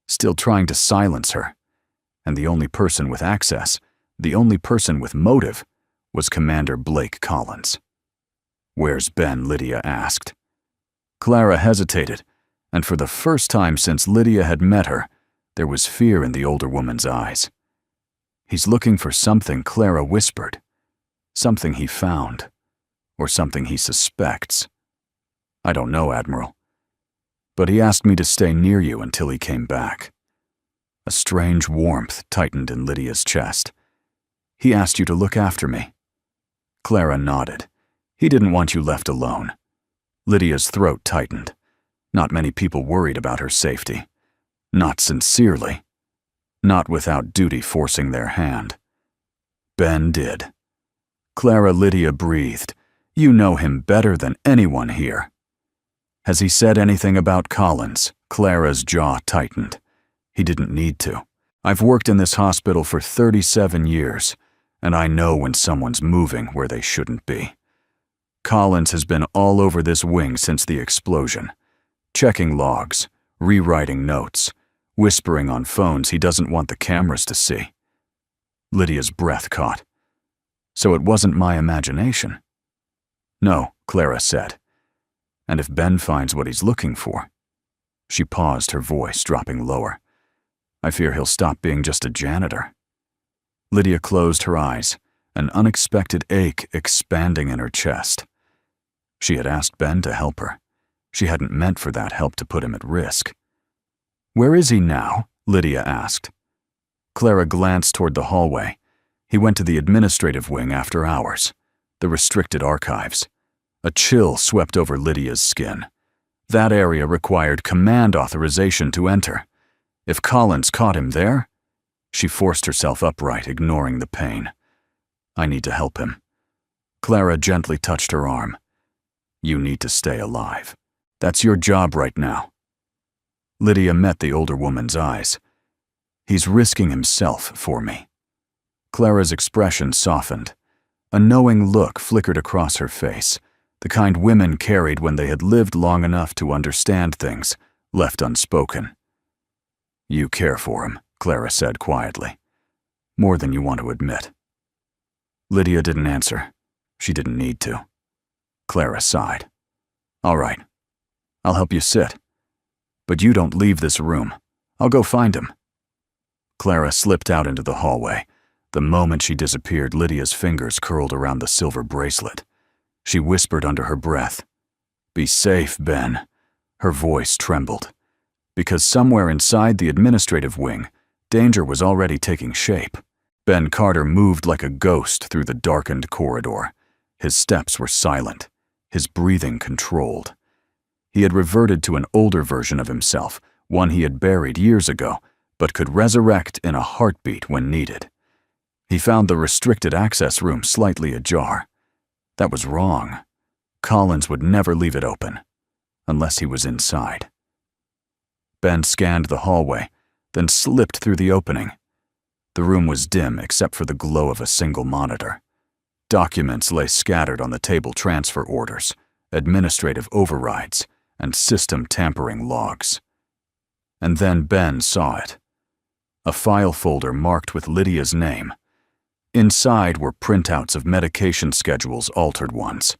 still trying to silence her. And the only person with access, the only person with motive, was Commander Blake Collins. Where's Ben? Lydia asked. Clara hesitated, and for the first time since Lydia had met her, there was fear in the older woman's eyes. He's looking for something, Clara whispered. Something he found, or something he suspects. I don't know, Admiral. But he asked me to stay near you until he came back. A strange warmth tightened in Lydia's chest. "He asked you to look after me." Clara nodded. "He didn't want you left alone." Lydia's throat tightened. Not many people worried about her safety. Not sincerely. Not without duty forcing their hand. Ben did. Lydia breathed. "You know him better than anyone here." "Has he said anything about Collins?" Clara's jaw tightened. "He didn't need to. I've worked in this hospital for 37 years, and I know when someone's moving where they shouldn't be. Collins has been all over this wing since the explosion, checking logs, rewriting notes, whispering on phones he doesn't want the cameras to see." Lydia's breath caught. "So it wasn't my imagination?" "No," Clara said. "And if Ben finds what he's looking for—" She paused, her voice dropping lower. "I fear he'll stop being just a janitor." Lydia closed her eyes, an unexpected ache expanding in her chest. She had asked Ben to help her. She hadn't meant for that help to put him at risk. "Where is he now?" Lydia asked. Clara glanced toward the hallway. He went to the administrative wing after hours, the restricted archives. A chill swept over Lydia's skin. That area required command authorization to enter. If Collins caught him there, she forced herself upright, ignoring the pain. "I need to help him." Clara gently touched her arm. "You need to stay alive. That's your job right now." Lydia met the older woman's eyes. "He's risking himself for me." Clara's expression softened. A knowing look flickered across her face, the kind women carried when they had lived long enough to understand things left unspoken. "You care for him," Clara said quietly. "More than you want to admit." Lydia didn't answer. She didn't need to. Clara sighed. "All right. I'll help you sit. But you don't leave this room. I'll go find him." Clara slipped out into the hallway. The moment she disappeared, Lydia's fingers curled around the silver bracelet. She whispered under her breath, "Be safe, Ben." Her voice trembled. Because somewhere inside the administrative wing, danger was already taking shape. Ben Carter moved like a ghost through the darkened corridor. His steps were silent, his breathing controlled. He had reverted to an older version of himself, one he had buried years ago, but could resurrect in a heartbeat when needed. He found the restricted access room slightly ajar. That was wrong. Collins would never leave it open, unless he was inside. Ben scanned the hallway, then slipped through the opening. The room was dim except for the glow of a single monitor. Documents lay scattered on the table: transfer orders, administrative overrides, and system tampering logs. And then Ben saw it. A file folder marked with Lydia's name. Inside were printouts of medication schedules, altered ones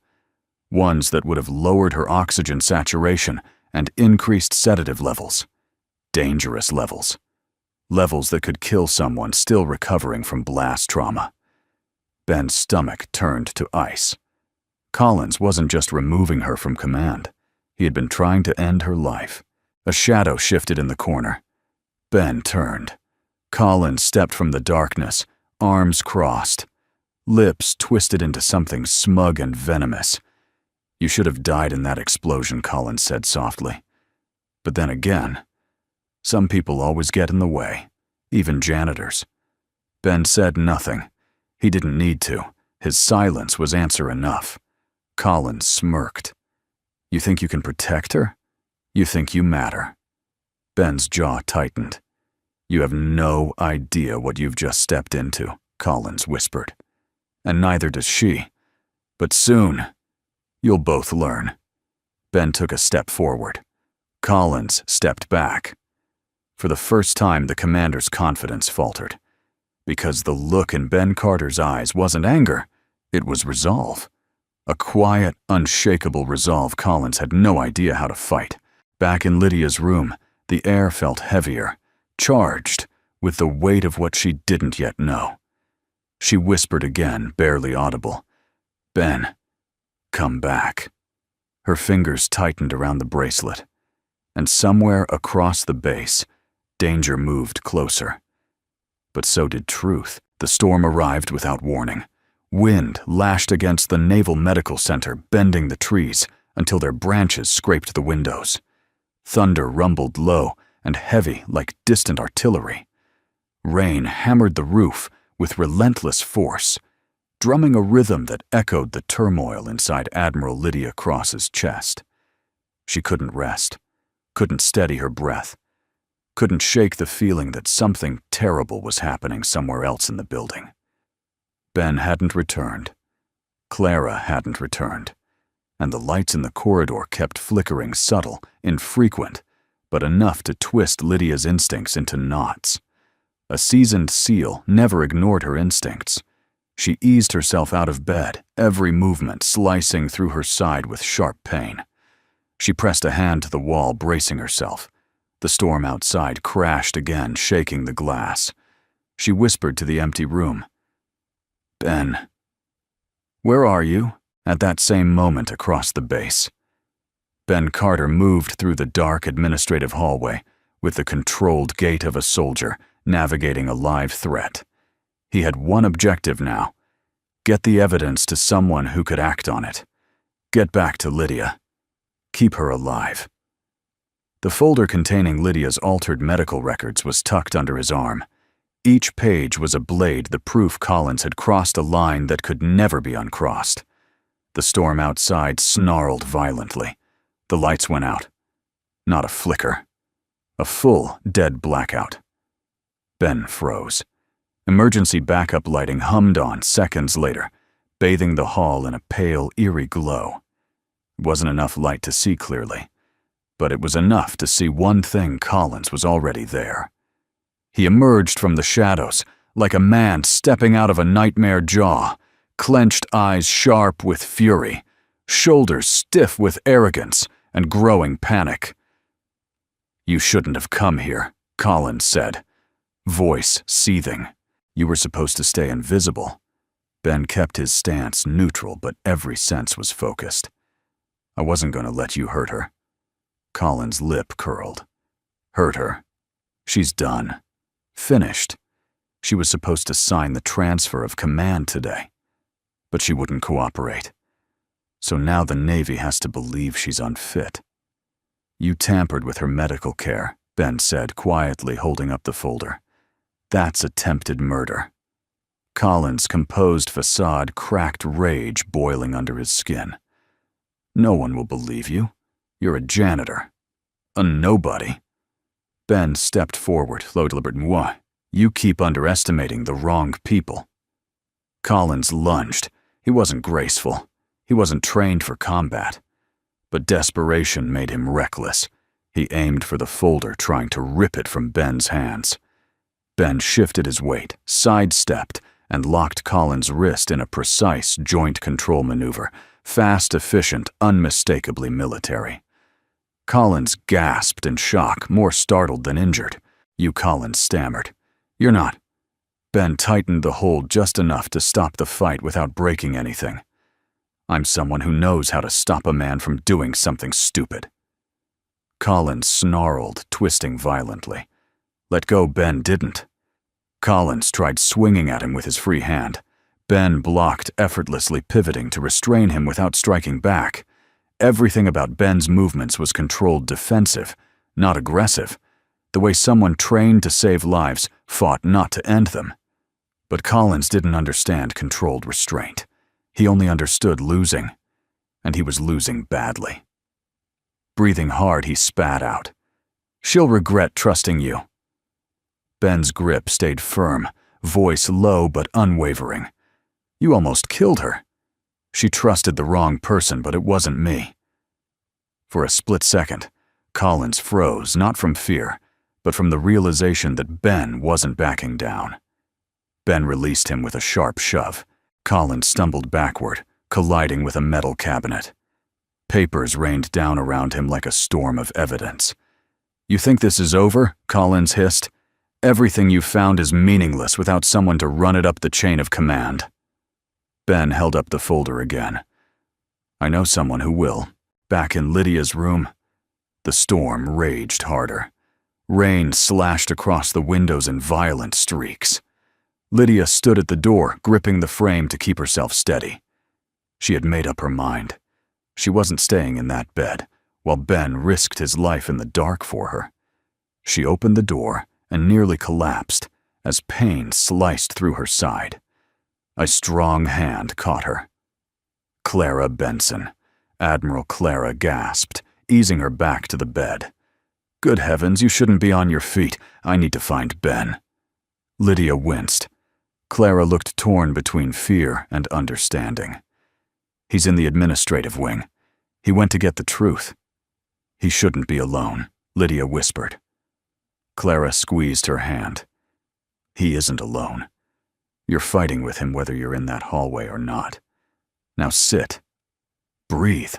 that would have lowered her oxygen saturation and increased sedative levels. Dangerous levels. Levels that could kill someone still recovering from blast trauma. Ben's stomach turned to ice. Collins wasn't just removing her from command. He had been trying to end her life. A shadow shifted in the corner. Ben turned. Collins stepped from the darkness, arms crossed, lips twisted into something smug and venomous. "You should have died in that explosion," Collins said softly. But then again, some people always get in the way, even janitors. Ben said nothing. He didn't need to. His silence was answer enough. Collins smirked. "You think you can protect her? You think you matter." Ben's jaw tightened. "You have no idea what you've just stepped into," Collins whispered. "And neither does she. But soon, you'll both learn." Ben took a step forward. Collins stepped back. For the first time, the commander's confidence faltered. Because the look in Ben Carter's eyes wasn't anger, it was resolve. A quiet, unshakable resolve Collins had no idea how to fight. Back in Lydia's room, the air felt heavier, charged with the weight of what she didn't yet know. She whispered again, barely audible, "Ben, come back." Her fingers tightened around the bracelet, and somewhere across the base, Danger moved closer. But so did truth. The storm arrived without warning. Wind lashed against the Naval Medical Center, bending the trees until their branches scraped the windows. Thunder rumbled low and heavy like distant artillery. Rain hammered the roof with relentless force, drumming a rhythm that echoed the turmoil inside Admiral Lydia Cross's chest. She couldn't rest, couldn't steady her breath, couldn't shake the feeling that something terrible was happening somewhere else in the building. Ben hadn't returned. Clara hadn't returned. And the lights in the corridor kept flickering, subtle, infrequent, but enough to twist Lydia's instincts into knots. A seasoned SEAL never ignored her instincts. She eased herself out of bed, every movement slicing through her side with sharp pain. She pressed a hand to the wall, bracing herself. The storm outside crashed again, shaking the glass. She whispered to the empty room, "Ben, where are you?" At that same moment across the base, Ben Carter moved through the dark administrative hallway with the controlled gait of a soldier navigating a live threat. He had one objective now: get the evidence to someone who could act on it. Get back to Lydia. Keep her alive. The folder containing Lydia's altered medical records was tucked under his arm. Each page was a blade, the proof Collins had crossed a line that could never be uncrossed. The storm outside snarled violently. The lights went out. Not a flicker. A full, dead blackout. Ben froze. Emergency backup lighting hummed on seconds later, bathing the hall in a pale, eerie glow. It wasn't enough light to see clearly, but it was enough to see one thing: Collins was already there. He emerged from the shadows, like a man stepping out of a nightmare jaw, clenched eyes sharp with fury, shoulders stiff with arrogance and growing panic. "You shouldn't have come here," Collins said, voice seething. "You were supposed to stay invisible." Ben kept his stance neutral, but every sense was focused. "I wasn't going to let you hurt her." Collins' lip curled. "Hurt her? She's done. Finished. She was supposed to sign the transfer of command today, but she wouldn't cooperate. So now the Navy has to believe she's unfit." "You tampered with her medical care," Ben said, quietly holding up the folder. "That's attempted murder." Collins' composed facade cracked rage boiling under his skin. "No one will believe you. You're a janitor. A nobody." Ben stepped forward, low deliberate. "Why? You keep underestimating the wrong people." Collins lunged. He wasn't graceful. He wasn't trained for combat. But desperation made him reckless. He aimed for the folder, trying to rip it from Ben's hands. Ben shifted his weight, sidestepped, and locked Collins' wrist in a precise joint control maneuver, fast, efficient, unmistakably military. Collins gasped in shock, more startled than injured. "You," Collins stammered. "You're not." Ben tightened the hold just enough to stop the fight without breaking anything. "I'm someone who knows how to stop a man from doing something stupid." Collins snarled, twisting violently. Let go Ben didn't. Collins tried swinging at him with his free hand. Ben blocked, effortlessly pivoting to restrain him without striking back. Everything about Ben's movements was controlled defensive, not aggressive, the way someone trained to save lives fought not to end them. But Collins didn't understand controlled restraint. He only understood losing, and he was losing badly. Breathing hard, he spat out, "She'll regret trusting you." Ben's grip stayed firm, voice low but unwavering. "You almost killed her. She trusted the wrong person, but it wasn't me." For a split second, Collins froze, not from fear, but from the realization that Ben wasn't backing down. Ben released him with a sharp shove. Collins stumbled backward, colliding with a metal cabinet. Papers rained down around him like a storm of evidence. "You think this is over?" Collins hissed. "Everything you found is meaningless without someone to run it up the chain of command." Ben held up the folder again. "I know someone who will." Back in Lydia's room, the storm raged harder. Rain slashed across the windows in violent streaks. Lydia stood at the door, gripping the frame to keep herself steady. She had made up her mind. She wasn't staying in that bed, while Ben risked his life in the dark for her. She opened the door and nearly collapsed as pain sliced through her side. A strong hand caught her. Clara Benson. Admiral Clara gasped, easing her back to the bed. Good heavens, you shouldn't be on your feet. I need to find Ben. Lydia winced. Clara looked torn between fear and understanding. He's in the administrative wing. He went to get the truth. He shouldn't be alone, Lydia whispered. Clara squeezed her hand. He isn't alone. You're fighting with him whether you're in that hallway or not. Now sit. Breathe.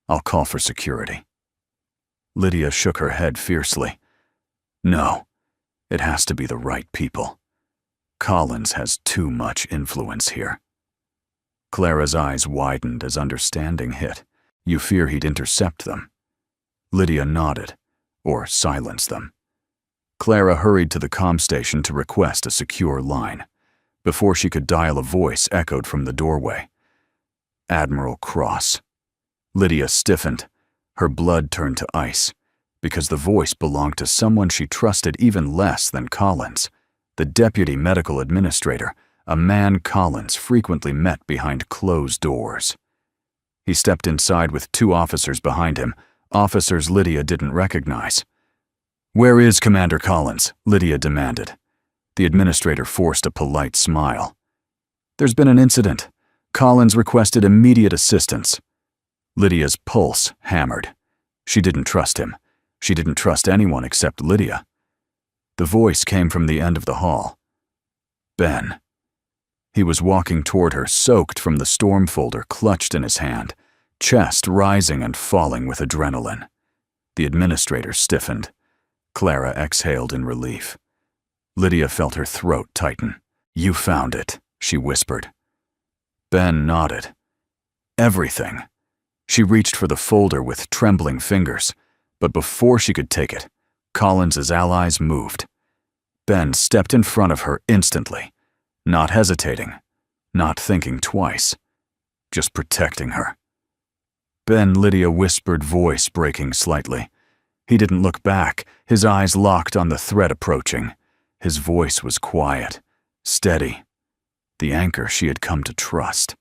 I'll call for security. Lydia shook her head fiercely. No, it has to be the right people. Collins has too much influence here. Clara's eyes widened as understanding hit. You fear he'd intercept them. Lydia nodded, or silence them. Clara hurried to the comm station to request a secure line. Before she could dial, a voice echoed from the doorway. Admiral Cross. Lydia stiffened. Her blood turned to ice, because the voice belonged to someone she trusted even less than Collins, the deputy medical administrator, a man Collins frequently met behind closed doors. He stepped inside with 2 officers behind him, officers Lydia didn't recognize. Where is Commander Collins? Lydia demanded. The administrator forced a polite smile. There's been an incident. Collins requested immediate assistance. Lydia's pulse hammered. She didn't trust him. She didn't trust anyone except Lydia. The voice came from the end of the hall. Ben. He was walking toward her, soaked from the storm folder clutched in his hand, chest rising and falling with adrenaline. The administrator stiffened. Clara exhaled in relief. Lydia felt her throat tighten. You found it, she whispered. Ben nodded. Everything. She reached for the folder with trembling fingers, but before she could take it, Collins's allies moved. Ben stepped in front of her instantly, not hesitating, not thinking twice, just protecting her. Ben, Lydia whispered, voice breaking slightly. He didn't look back, his eyes locked on the threat approaching. His voice was quiet, steady, the anchor she had come to trust.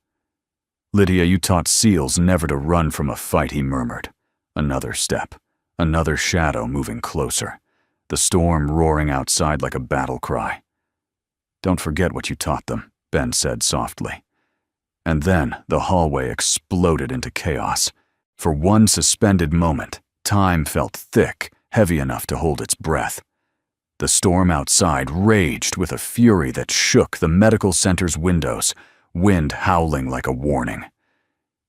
Lydia, you taught SEALs never to run from a fight, he murmured. Another step, another shadow moving closer, the storm roaring outside like a battle cry. Don't forget what you taught them, Ben said softly. And then the hallway exploded into chaos. For one suspended moment, time felt thick, heavy enough to hold its breath. The storm outside raged with a fury that shook the medical center's windows, wind howling like a warning.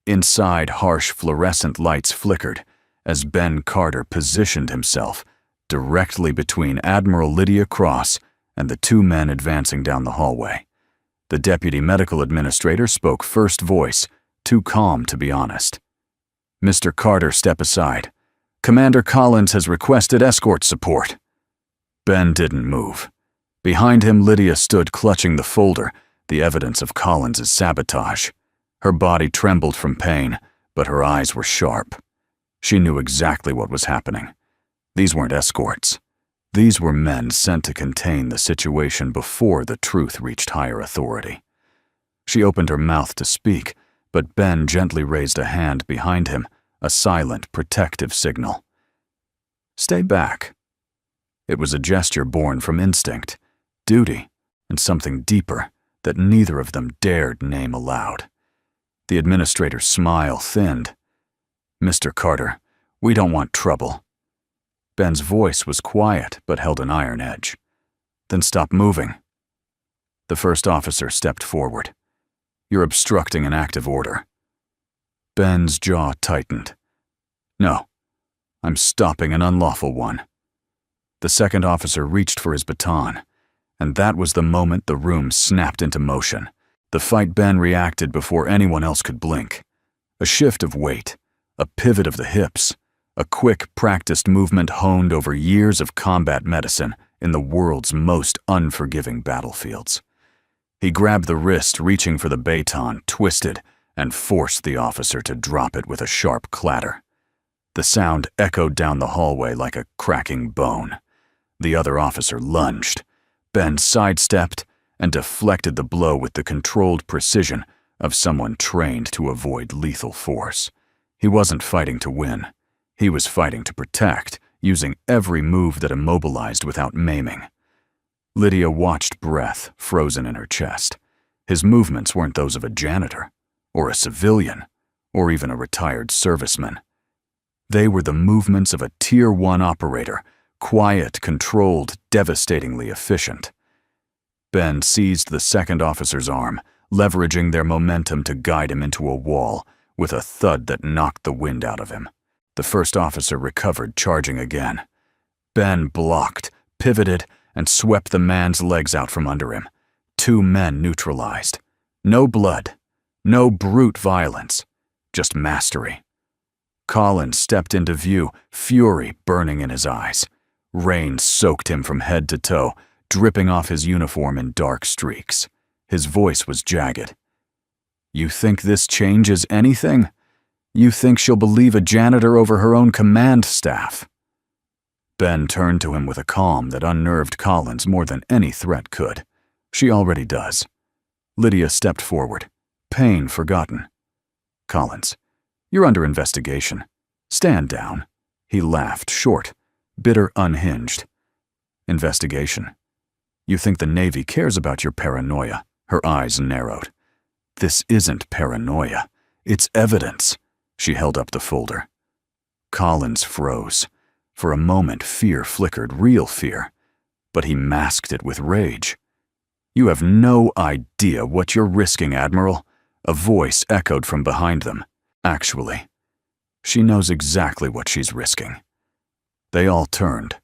Inside, harsh fluorescent lights flickered as Ben Carter positioned himself directly between Admiral Lydia Cross and the 2 men advancing down the hallway. The deputy medical administrator spoke first voice, too calm to be honest. Mr. Carter, step aside. Commander Collins has requested escort support. Ben didn't move. Behind him, Lydia stood clutching the folder, the evidence of Collins's sabotage. Her body trembled from pain, but her eyes were sharp. She knew exactly what was happening. These weren't escorts. These were men sent to contain the situation before the truth reached higher authority. She opened her mouth to speak, but Ben gently raised a hand behind him, a silent, protective signal. Stay back. It was a gesture born from instinct, duty, and something deeper that neither of them dared name aloud. The administrator's smile thinned. Mr. Carter, we don't want trouble. Ben's voice was quiet but held an iron edge. Then stop moving. The first officer stepped forward. You're obstructing an active order. Ben's jaw tightened. No, I'm stopping an unlawful one. The second officer reached for his baton, and that was the moment the room snapped into motion. The fight Ben reacted before anyone else could blink. A shift of weight, a pivot of the hips, a quick, practiced movement honed over years of combat medicine in the world's most unforgiving battlefields. He grabbed the wrist, reaching for the baton, twisted, and forced the officer to drop it with a sharp clatter. The sound echoed down the hallway like a cracking bone. The other officer lunged. Ben sidestepped and deflected the blow with the controlled precision of someone trained to avoid lethal force. He wasn't fighting to win. He was fighting to protect, using every move that immobilized without maiming. Lydia watched, breath frozen in her chest. His movements weren't those of a janitor, or a civilian, or even a retired serviceman. They were the movements of a Tier 1 operator, quiet, controlled, devastatingly efficient. Ben seized the second officer's arm, leveraging their momentum to guide him into a wall, with a thud that knocked the wind out of him. The first officer recovered, charging again. Ben blocked, pivoted, and swept the man's legs out from under him. 2 men neutralized. No blood, no brute violence, just mastery. Collins stepped into view, fury burning in his eyes. Rain soaked him from head to toe, dripping off his uniform in dark streaks. His voice was jagged. "You think this changes anything? You think she'll believe a janitor over her own command staff?" Ben turned to him with a calm that unnerved Collins more than any threat could. "She already does." Lydia stepped forward, pain forgotten. "Collins, you're under investigation. Stand down." He laughed, short, bitter, unhinged. "Investigation? You think the Navy cares about your paranoia?" Her eyes narrowed. "This isn't paranoia. It's evidence." She held up the folder. Collins froze. For a moment, fear flickered, real fear. But he masked it with rage. "You have no idea what you're risking, Admiral." A voice echoed from behind them. "Actually, she knows exactly what she's risking." They all turned.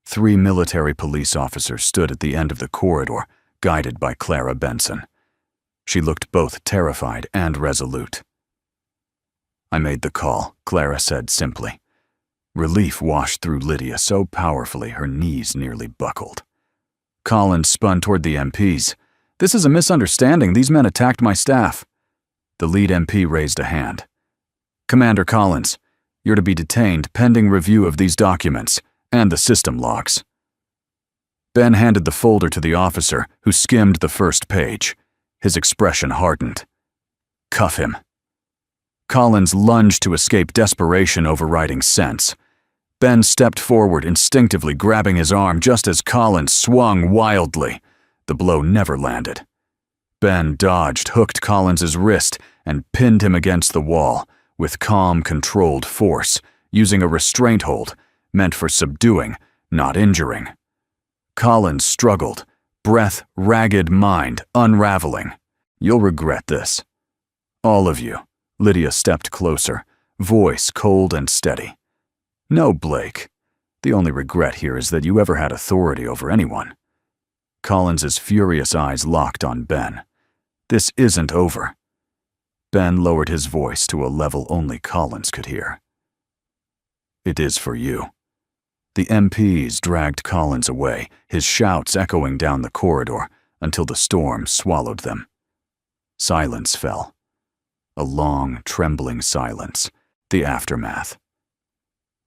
3 military police officers stood at the end of the corridor, guided by Clara Benson. She looked both terrified and resolute. "I made the call," Clara said simply. Relief washed through Lydia so powerfully her knees nearly buckled. Collins spun toward the MPs. "This is a misunderstanding. These men attacked my staff." The lead MP raised a hand. "Commander Collins, you're to be detained pending review of these documents and the system logs." Ben handed the folder to the officer, who skimmed the first page. His expression hardened. "Cuff him." Collins lunged to escape desperation overriding sense. Ben stepped forward, instinctively grabbing his arm just as Collins swung wildly. The blow never landed. Ben dodged, hooked Collins's wrist, and pinned him against the wall, with calm, controlled force, using a restraint hold, meant for subduing, not injuring. Collins struggled, breath, ragged, mind unraveling. "You'll regret this. All of you." Lydia stepped closer, voice cold and steady. "No, Blake. The only regret here is that you ever had authority over anyone." Collins's furious eyes locked on Ben. "This isn't over." Ben lowered his voice to a level only Collins could hear. "It is for you." The MPs dragged Collins away, his shouts echoing down the corridor until the storm swallowed them. Silence fell. A long, trembling silence, the aftermath.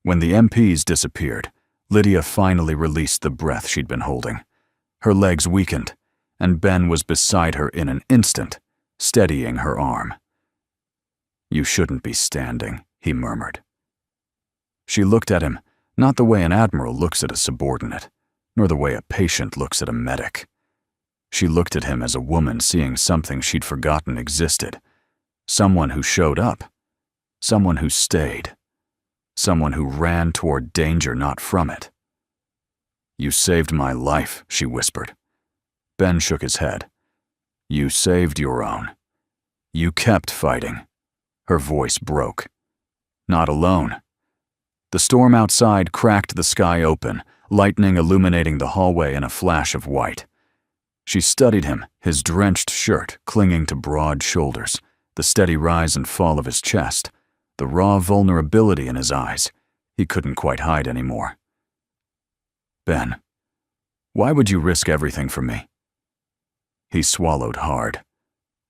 When the MPs disappeared, Lydia finally released the breath she'd been holding. Her legs weakened, and Ben was beside her in an instant, steadying her arm. "You shouldn't be standing," he murmured. She looked at him, not the way an admiral looks at a subordinate, nor the way a patient looks at a medic. She looked at him as a woman seeing something she'd forgotten existed. Someone who showed up. Someone who stayed. Someone who ran toward danger, not from it. "You saved my life," she whispered. Ben shook his head. "You saved your own. You kept fighting." Her voice broke. "Not alone." The storm outside cracked the sky open, lightning illuminating the hallway in a flash of white. She studied him, his drenched shirt clinging to broad shoulders, the steady rise and fall of his chest, the raw vulnerability in his eyes, He couldn't quite hide anymore. Ben, why would you risk everything for me? He swallowed hard.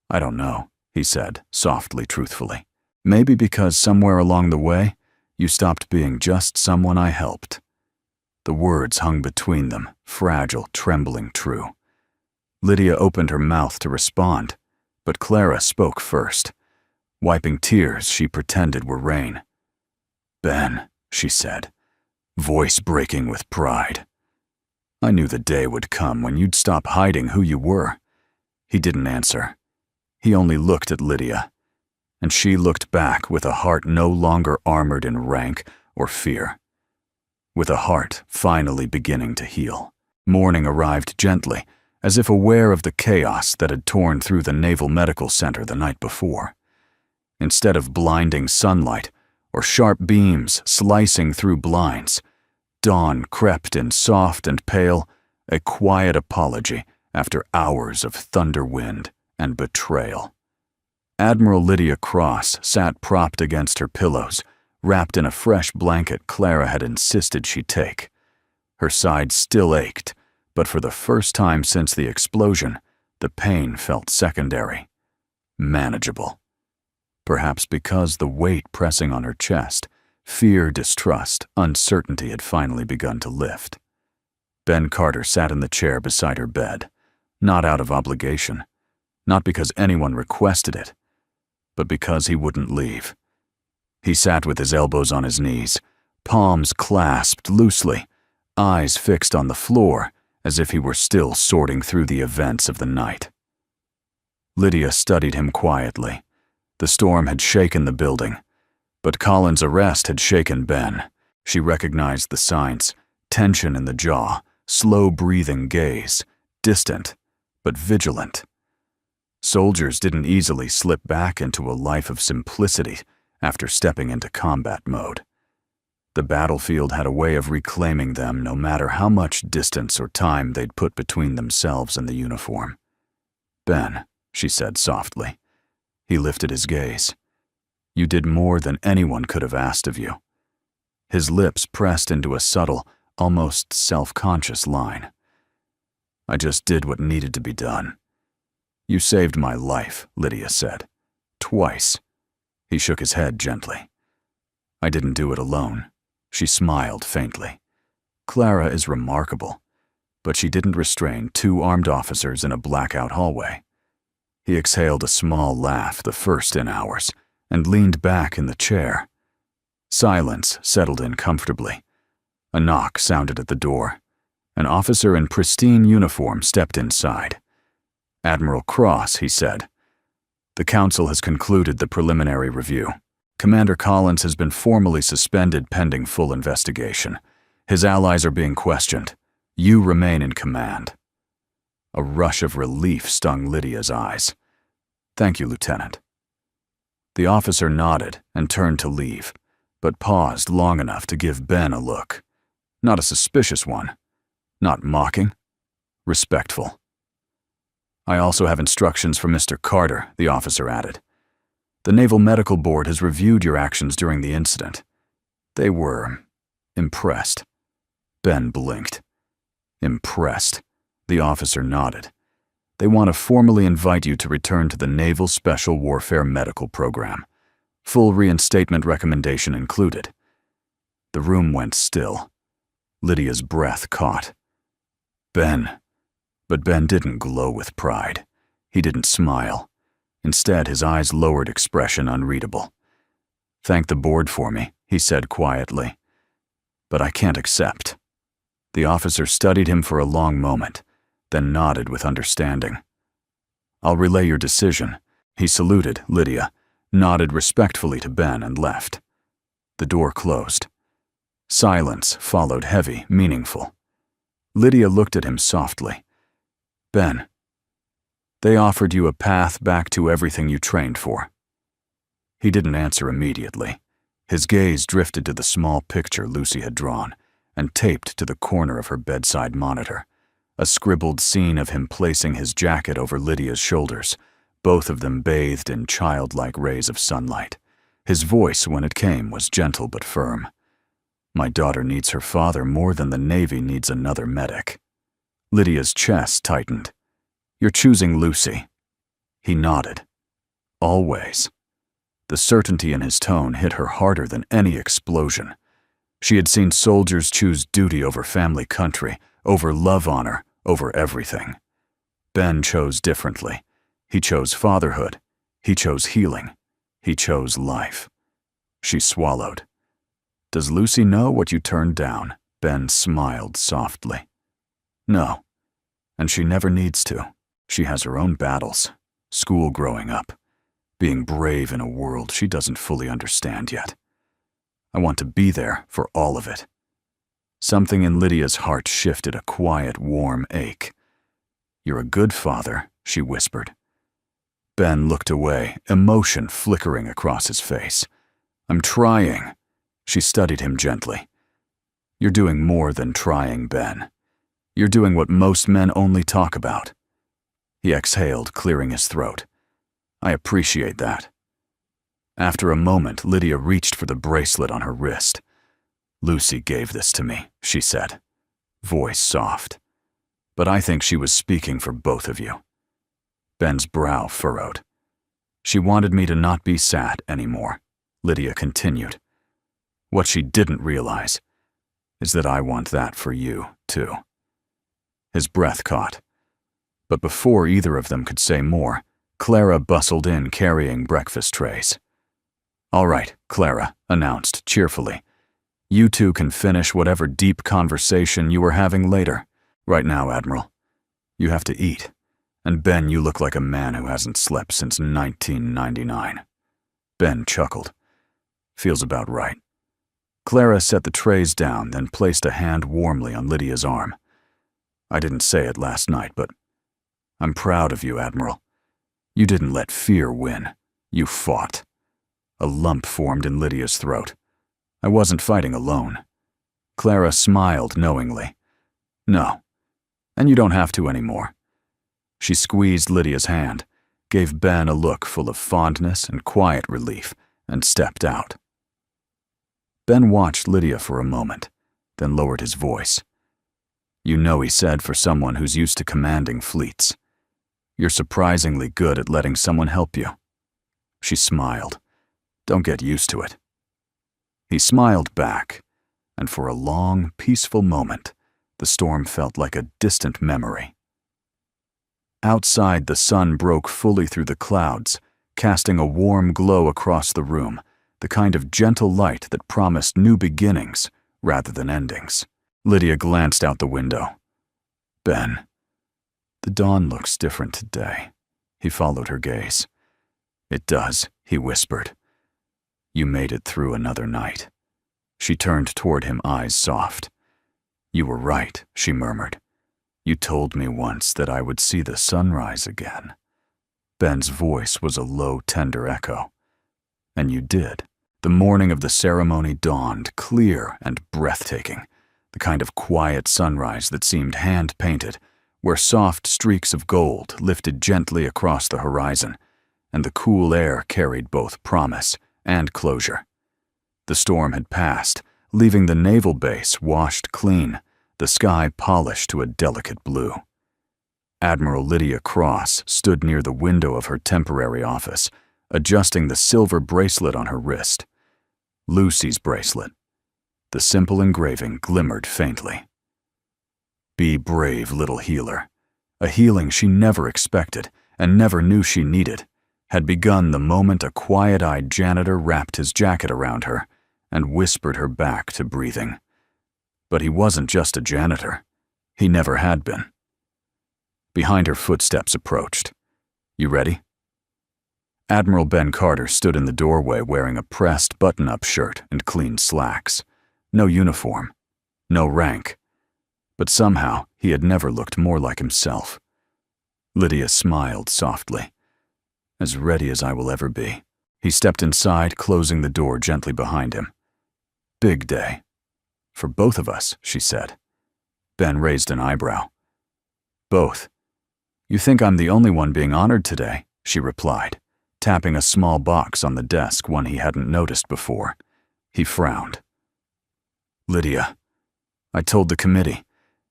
I don't know, he said, softly, truthfully. Maybe because somewhere along the way, you stopped being just someone I helped. The words hung between them, fragile, trembling true. Lydia opened her mouth to respond, but Clara spoke first. Wiping tears she pretended were rain. Ben, she said, voice breaking with pride. I knew the day would come when you'd stop hiding who you were. He didn't answer. He only looked at Lydia, and she looked back with a heart no longer armored in rank or fear. With a heart finally beginning to heal. Morning arrived gently, as if aware of the chaos that had torn through the Naval Medical Center the night before. Instead of blinding sunlight or sharp beams slicing through blinds, dawn crept in soft and pale, a quiet apology after hours of thunder wind and betrayal. Admiral Lydia Cross sat propped against her pillows, wrapped in a fresh blanket Clara had insisted she take. Her side still ached, but for the first time since the explosion, the pain felt secondary, manageable. Perhaps because the weight pressing on her chest, fear, distrust, uncertainty had finally begun to lift. Ben Carter sat in the chair beside her bed, not out of obligation, not because anyone requested it, but because he wouldn't leave. He sat with his elbows on his knees, palms clasped loosely, eyes fixed on the floor, as if he were still sorting through the events of the night. Lydia studied him quietly. The storm had shaken the building, but Colin's arrest had shaken Ben. She recognized the signs: tension in the jaw, slow breathing gaze, distant, but vigilant. Soldiers didn't easily slip back into a life of simplicity after stepping into combat mode. The battlefield had a way of reclaiming them no matter how much distance or time they'd put between themselves and the uniform. Ben, she said softly. He lifted his gaze. You did more than anyone could have asked of you. His lips pressed into a subtle, almost self-conscious line. I just did what needed to be done. You saved my life, Lydia said. Twice. He shook his head gently. I didn't do it alone. She smiled faintly. Clara is remarkable, but she didn't restrain 2 armed officers in a blackout hallway. He exhaled a small laugh, the first in hours, and leaned back in the chair. Silence settled in comfortably. A knock sounded at the door. An officer in pristine uniform stepped inside. Admiral Cross, he said. The council has concluded the preliminary review. Commander Collins has been formally suspended pending full investigation. His allies are being questioned. You remain in command. A rush of relief stung Lydia's eyes. Thank you, Lieutenant. The officer nodded and turned to leave, but paused long enough to give Ben a look. Not a suspicious one. Not mocking. Respectful. I also have instructions from Mr. Carter, the officer added. The Naval Medical Board has reviewed your actions during the incident. They were impressed. Ben blinked. Impressed. The officer nodded. They want to formally invite you to return to the Naval Special Warfare Medical Program. Full reinstatement recommendation included. The room went still. Lydia's breath caught. Ben. But Ben didn't glow with pride. He didn't smile. Instead, his eyes lowered, expression unreadable. Thank the board for me, he said quietly. But I can't accept. The officer studied him for a long moment, then nodded with understanding. I'll relay your decision. He saluted Lydia, nodded respectfully to Ben, and left. The door closed. Silence followed, heavy, meaningful. Lydia looked at him softly. Ben, they offered you a path back to everything you trained for. He didn't answer immediately. His gaze drifted to the small picture Lucy had drawn and taped to the corner of her bedside monitor, a scribbled scene of him placing his jacket over Lydia's shoulders, both of them bathed in childlike rays of sunlight. His voice, when it came, was gentle but firm. My daughter needs her father more than the Navy needs another medic. Lydia's chest tightened. You're choosing Lucy. He nodded. Always. The certainty in his tone hit her harder than any explosion. She had seen soldiers choose duty over family country, over love honor, over everything. Ben chose differently. He chose fatherhood. He chose healing. He chose life. She swallowed. Does Lucy know what you turned down? Ben smiled softly. No. And she never needs to. She has her own battles. School growing up. Being brave in a world she doesn't fully understand yet. I want to be there for all of it. Something in Lydia's heart shifted a quiet, warm ache. You're a good father, she whispered. Ben looked away, emotion flickering across his face. I'm trying. She studied him gently. You're doing more than trying, Ben. You're doing what most men only talk about. He exhaled, clearing his throat. I appreciate that. After a moment, Lydia reached for the bracelet on her wrist. Lucy gave this to me, she said, voice soft. But I think she was speaking for both of you. Ben's brow furrowed. She wanted me to not be sad anymore, Lydia continued. What she didn't realize is that I want that for you, too. His breath caught. But before either of them could say more, Clara bustled in carrying breakfast trays. All right, Clara announced cheerfully. You two can finish whatever deep conversation you were having later. Right now, Admiral, you have to eat. And Ben, you look like a man who hasn't slept since 1999. Ben chuckled. Feels about right. Clara set the trays down, then placed a hand warmly on Lydia's arm. I didn't say it last night, but I'm proud of you, Admiral. You didn't let fear win. You fought. A lump formed in Lydia's throat. I wasn't fighting alone. Clara smiled knowingly. No, and you don't have to anymore. She squeezed Lydia's hand, gave Ben a look full of fondness and quiet relief, and stepped out. Ben watched Lydia for a moment, then lowered his voice. You know, he said, for someone who's used to commanding fleets. You're surprisingly good at letting someone help you. She smiled. Don't get used to it. He smiled back, and for a long, peaceful moment, the storm felt like a distant memory. Outside, the sun broke fully through the clouds, casting a warm glow across the room, the kind of gentle light that promised new beginnings rather than endings. Lydia glanced out the window. Ben, the dawn looks different today. He followed her gaze. It does, he whispered. You made it through another night. She turned toward him, eyes soft. You were right, she murmured. You told me once that I would see the sunrise again. Ben's voice was a low, tender echo. And you did. The morning of the ceremony dawned, clear and breathtaking, the kind of quiet sunrise that seemed hand-painted, where soft streaks of gold lifted gently across the horizon, and the cool air carried both promise and closure. The storm had passed, leaving the naval base washed clean, the sky polished to a delicate blue. Admiral Lydia Cross stood near the window of her temporary office, adjusting the silver bracelet on her wrist. Lucy's bracelet. The simple engraving glimmered faintly. Be brave, little healer. A healing she never expected and never knew she needed had begun the moment a quiet-eyed janitor wrapped his jacket around her and whispered her back to breathing. But he wasn't just a janitor. He never had been. Behind her, footsteps approached. You ready? Admiral Ben Carter stood in the doorway wearing a pressed button-up shirt and clean slacks. No uniform. No rank. But somehow he had never looked more like himself. Lydia smiled softly. As ready as I will ever be. He stepped inside, closing the door gently behind him. Big day. For both of us, she said. Ben raised an eyebrow. Both. You think I'm the only one being honored today, she replied, tapping a small box on the desk, one he hadn't noticed before. He frowned. Lydia, I told the committee,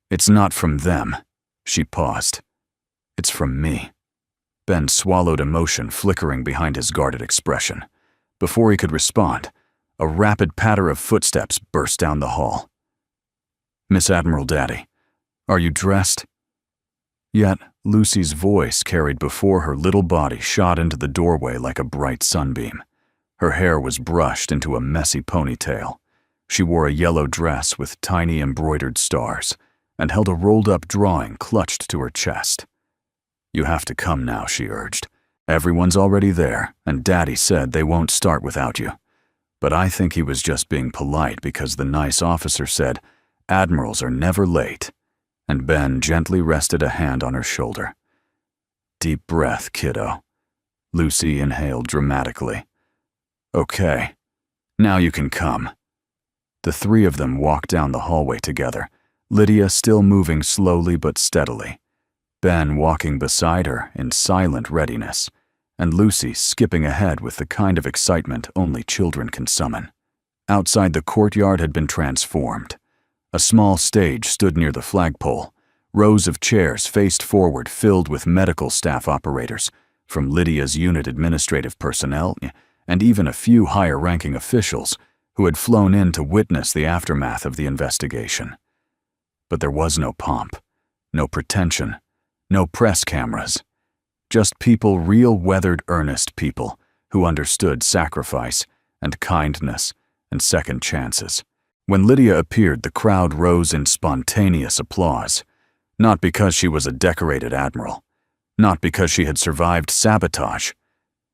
it's not from them. She paused. It's from me. Ben swallowed emotion flickering behind his guarded expression. Before he could respond, a rapid patter of footsteps burst down the hall. Miss Admiral, Daddy, are you dressed? Yet Lucy's voice carried before her little body shot into the doorway like a bright sunbeam. Her hair was brushed into a messy ponytail. She wore a yellow dress with tiny embroidered stars and held a rolled-up drawing clutched to her chest. You have to come now, she urged. Everyone's already there, and Daddy said they won't start without you. But I think he was just being polite because the nice officer said, Admirals are never late. And Ben gently rested a hand on her shoulder. Deep breath, kiddo. Lucy inhaled dramatically. Okay, now you can come. The three of them walked down the hallway together, Lydia still moving slowly but steadily, Ben walking beside her in silent readiness, and Lucy skipping ahead with the kind of excitement only children can summon. Outside, the courtyard had been transformed. A small stage stood near the flagpole. Rows of chairs faced forward filled with medical staff operators, from Lydia's unit administrative personnel, and even a few higher-ranking officials who had flown in to witness the aftermath of the investigation. But there was no pomp, no pretension, no press cameras. Just people, real weathered, earnest people who understood sacrifice and kindness and second chances. When Lydia appeared, the crowd rose in spontaneous applause, not because she was a decorated admiral, not because she had survived sabotage,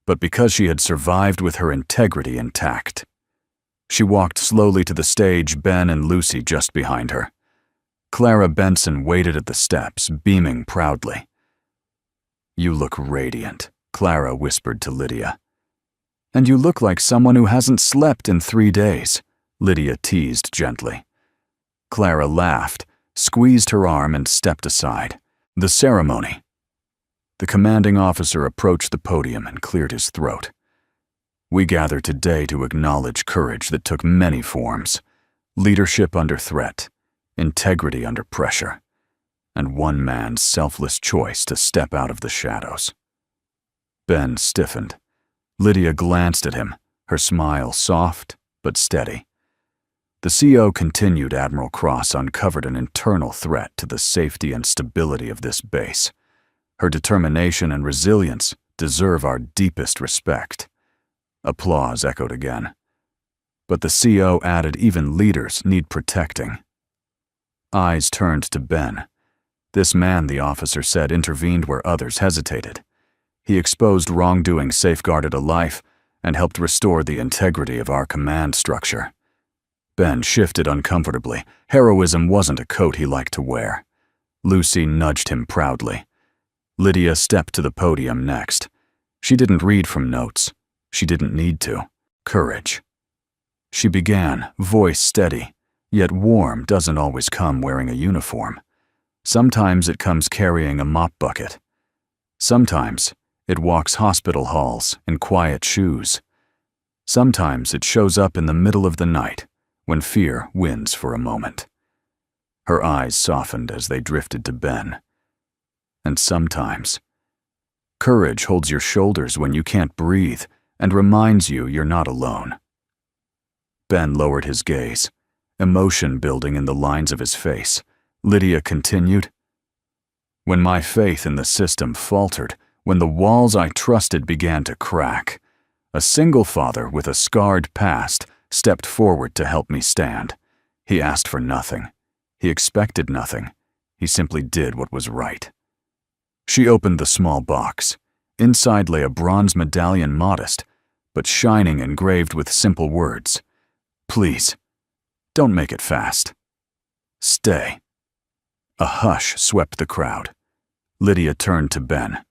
but because she had survived with her integrity intact. She walked slowly to the stage, Ben and Lucy just behind her. Clara Benson waited at the steps, beaming proudly. You look radiant, Clara whispered to Lydia. And you look like someone who hasn't slept in 3 days, Lydia teased gently. Clara laughed, squeezed her arm, and stepped aside. The ceremony. The commanding officer approached the podium and cleared his throat. We gather today to acknowledge courage that took many forms: leadership under threat, integrity under pressure, and one man's selfless choice to step out of the shadows. Ben stiffened. Lydia glanced at him, her smile soft but steady. The CO continued. Admiral Cross uncovered an internal threat to the safety and stability of this base. Her determination and resilience deserve our deepest respect. Applause echoed again. But the CO added, even leaders need protecting. Eyes turned to Ben. This man, the officer said, intervened where others hesitated. He exposed wrongdoing, safeguarded a life, and helped restore the integrity of our command structure. Ben shifted uncomfortably. Heroism wasn't a coat he liked to wear. Lucy nudged him proudly. Lydia stepped to the podium next. She didn't read from notes. She didn't need to. Courage. She began, voice steady, yet warm doesn't always come wearing a uniform. Sometimes it comes carrying a mop bucket. Sometimes it walks hospital halls in quiet shoes. Sometimes it shows up in the middle of the night, when fear wins for a moment. Her eyes softened as they drifted to Ben. And sometimes, courage holds your shoulders when you can't breathe and reminds you you're not alone. Ben lowered his gaze, emotion building in the lines of his face. Lydia continued, When my faith in the system faltered, when the walls I trusted began to crack, a single father with a scarred past stepped forward to help me stand. He asked for nothing. He expected nothing. He simply did what was right. She opened the small box. Inside lay a bronze medallion, modest, but shining, engraved with simple words. Please, don't make it fast. Stay. A hush swept the crowd. Lydia turned to Ben.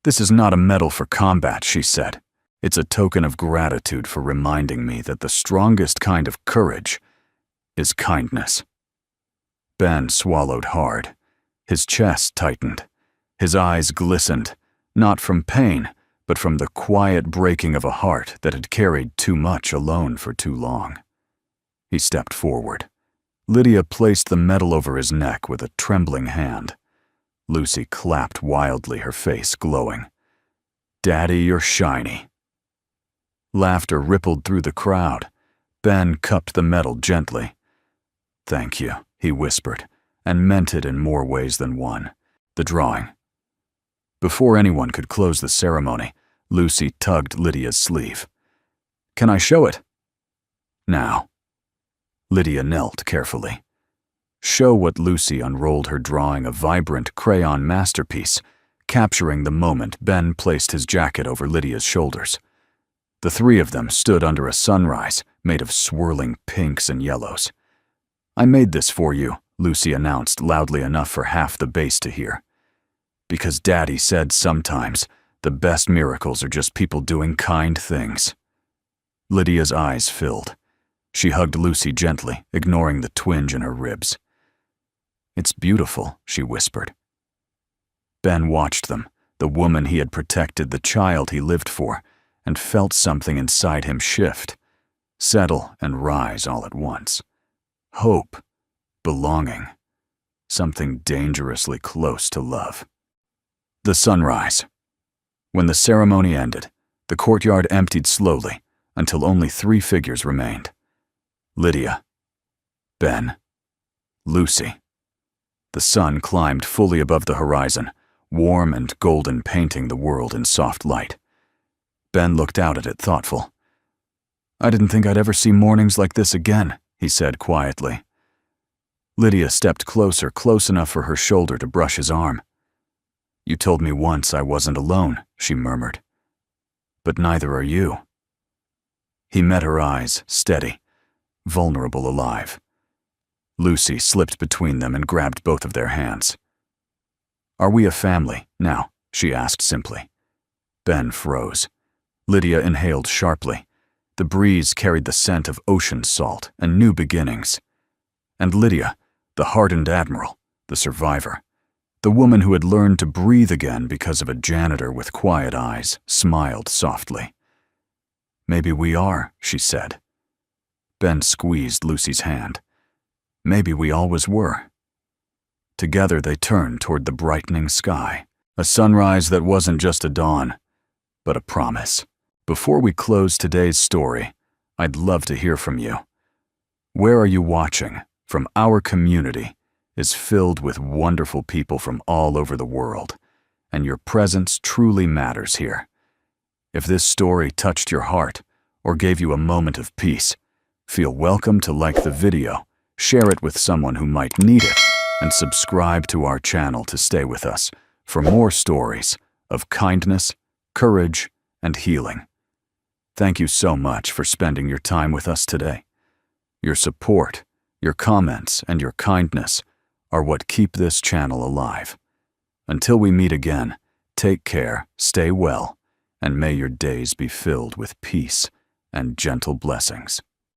This is not a medal for combat, she said. It's a token of gratitude for reminding me that the strongest kind of courage is kindness. Ben swallowed hard. His chest tightened. His eyes glistened, not from pain, but from the quiet breaking of a heart that had carried too much alone for too long. He stepped forward. Lydia placed the medal over his neck with a trembling hand. Lucy clapped wildly, her face glowing. "Daddy, you're shiny." Laughter rippled through the crowd. Ben cupped the medal gently. "Thank you," he whispered, and meant it in more ways than one. The drawing. Before anyone could close the ceremony, Lucy tugged Lydia's sleeve. "Can I show it?" "Now." Lydia knelt carefully. Show what Lucy unrolled her drawing, a vibrant crayon masterpiece. Capturing the moment, Ben placed his jacket over Lydia's shoulders. The three of them stood under a sunrise made of swirling pinks and yellows. "I made this for you," Lucy announced loudly enough for half the base to hear. "Because Daddy said sometimes the best miracles are just people doing kind things." Lydia's eyes filled. She hugged Lucy gently, ignoring the twinge in her ribs. "It's beautiful," she whispered. Ben watched them, the woman he had protected, the child he lived for, and felt something inside him shift, settle and rise all at once. Hope, belonging, something dangerously close to love. The sunrise. When the ceremony ended, the courtyard emptied slowly until only 3 figures remained. Lydia, Ben, Lucy. The sun climbed fully above the horizon, warm and golden, painting the world in soft light. Ben looked out at it, thoughtful. "I didn't think I'd ever see mornings like this again," he said quietly. Lydia stepped closer, close enough for her shoulder to brush his arm. "You told me once I wasn't alone," she murmured. "But neither are you." He met her eyes, steady, vulnerable, alive. Lucy slipped between them and grabbed both of their hands. "Are we a family now?" she asked simply. Ben froze. Lydia inhaled sharply. The breeze carried the scent of ocean salt and new beginnings. And Lydia, the hardened Admiral, the survivor, the woman who had learned to breathe again because of a janitor with quiet eyes, smiled softly. "Maybe we are," she said. Ben squeezed Lucy's hand. "Maybe we always were." Together they turned toward the brightening sky, a sunrise that wasn't just a dawn, but a promise. Before we close today's story, I'd love to hear from you. Where are you watching? From our community is filled with wonderful people from all over the world, and your presence truly matters here. If this story touched your heart or gave you a moment of peace, feel welcome to like the video, share it with someone who might need it, and subscribe to our channel to stay with us for more stories of kindness, courage, and healing. Thank you so much for spending your time with us today. Your support, your comments, and your kindness are what keep this channel alive. Until we meet again, take care, stay well, and may your days be filled with peace and gentle blessings.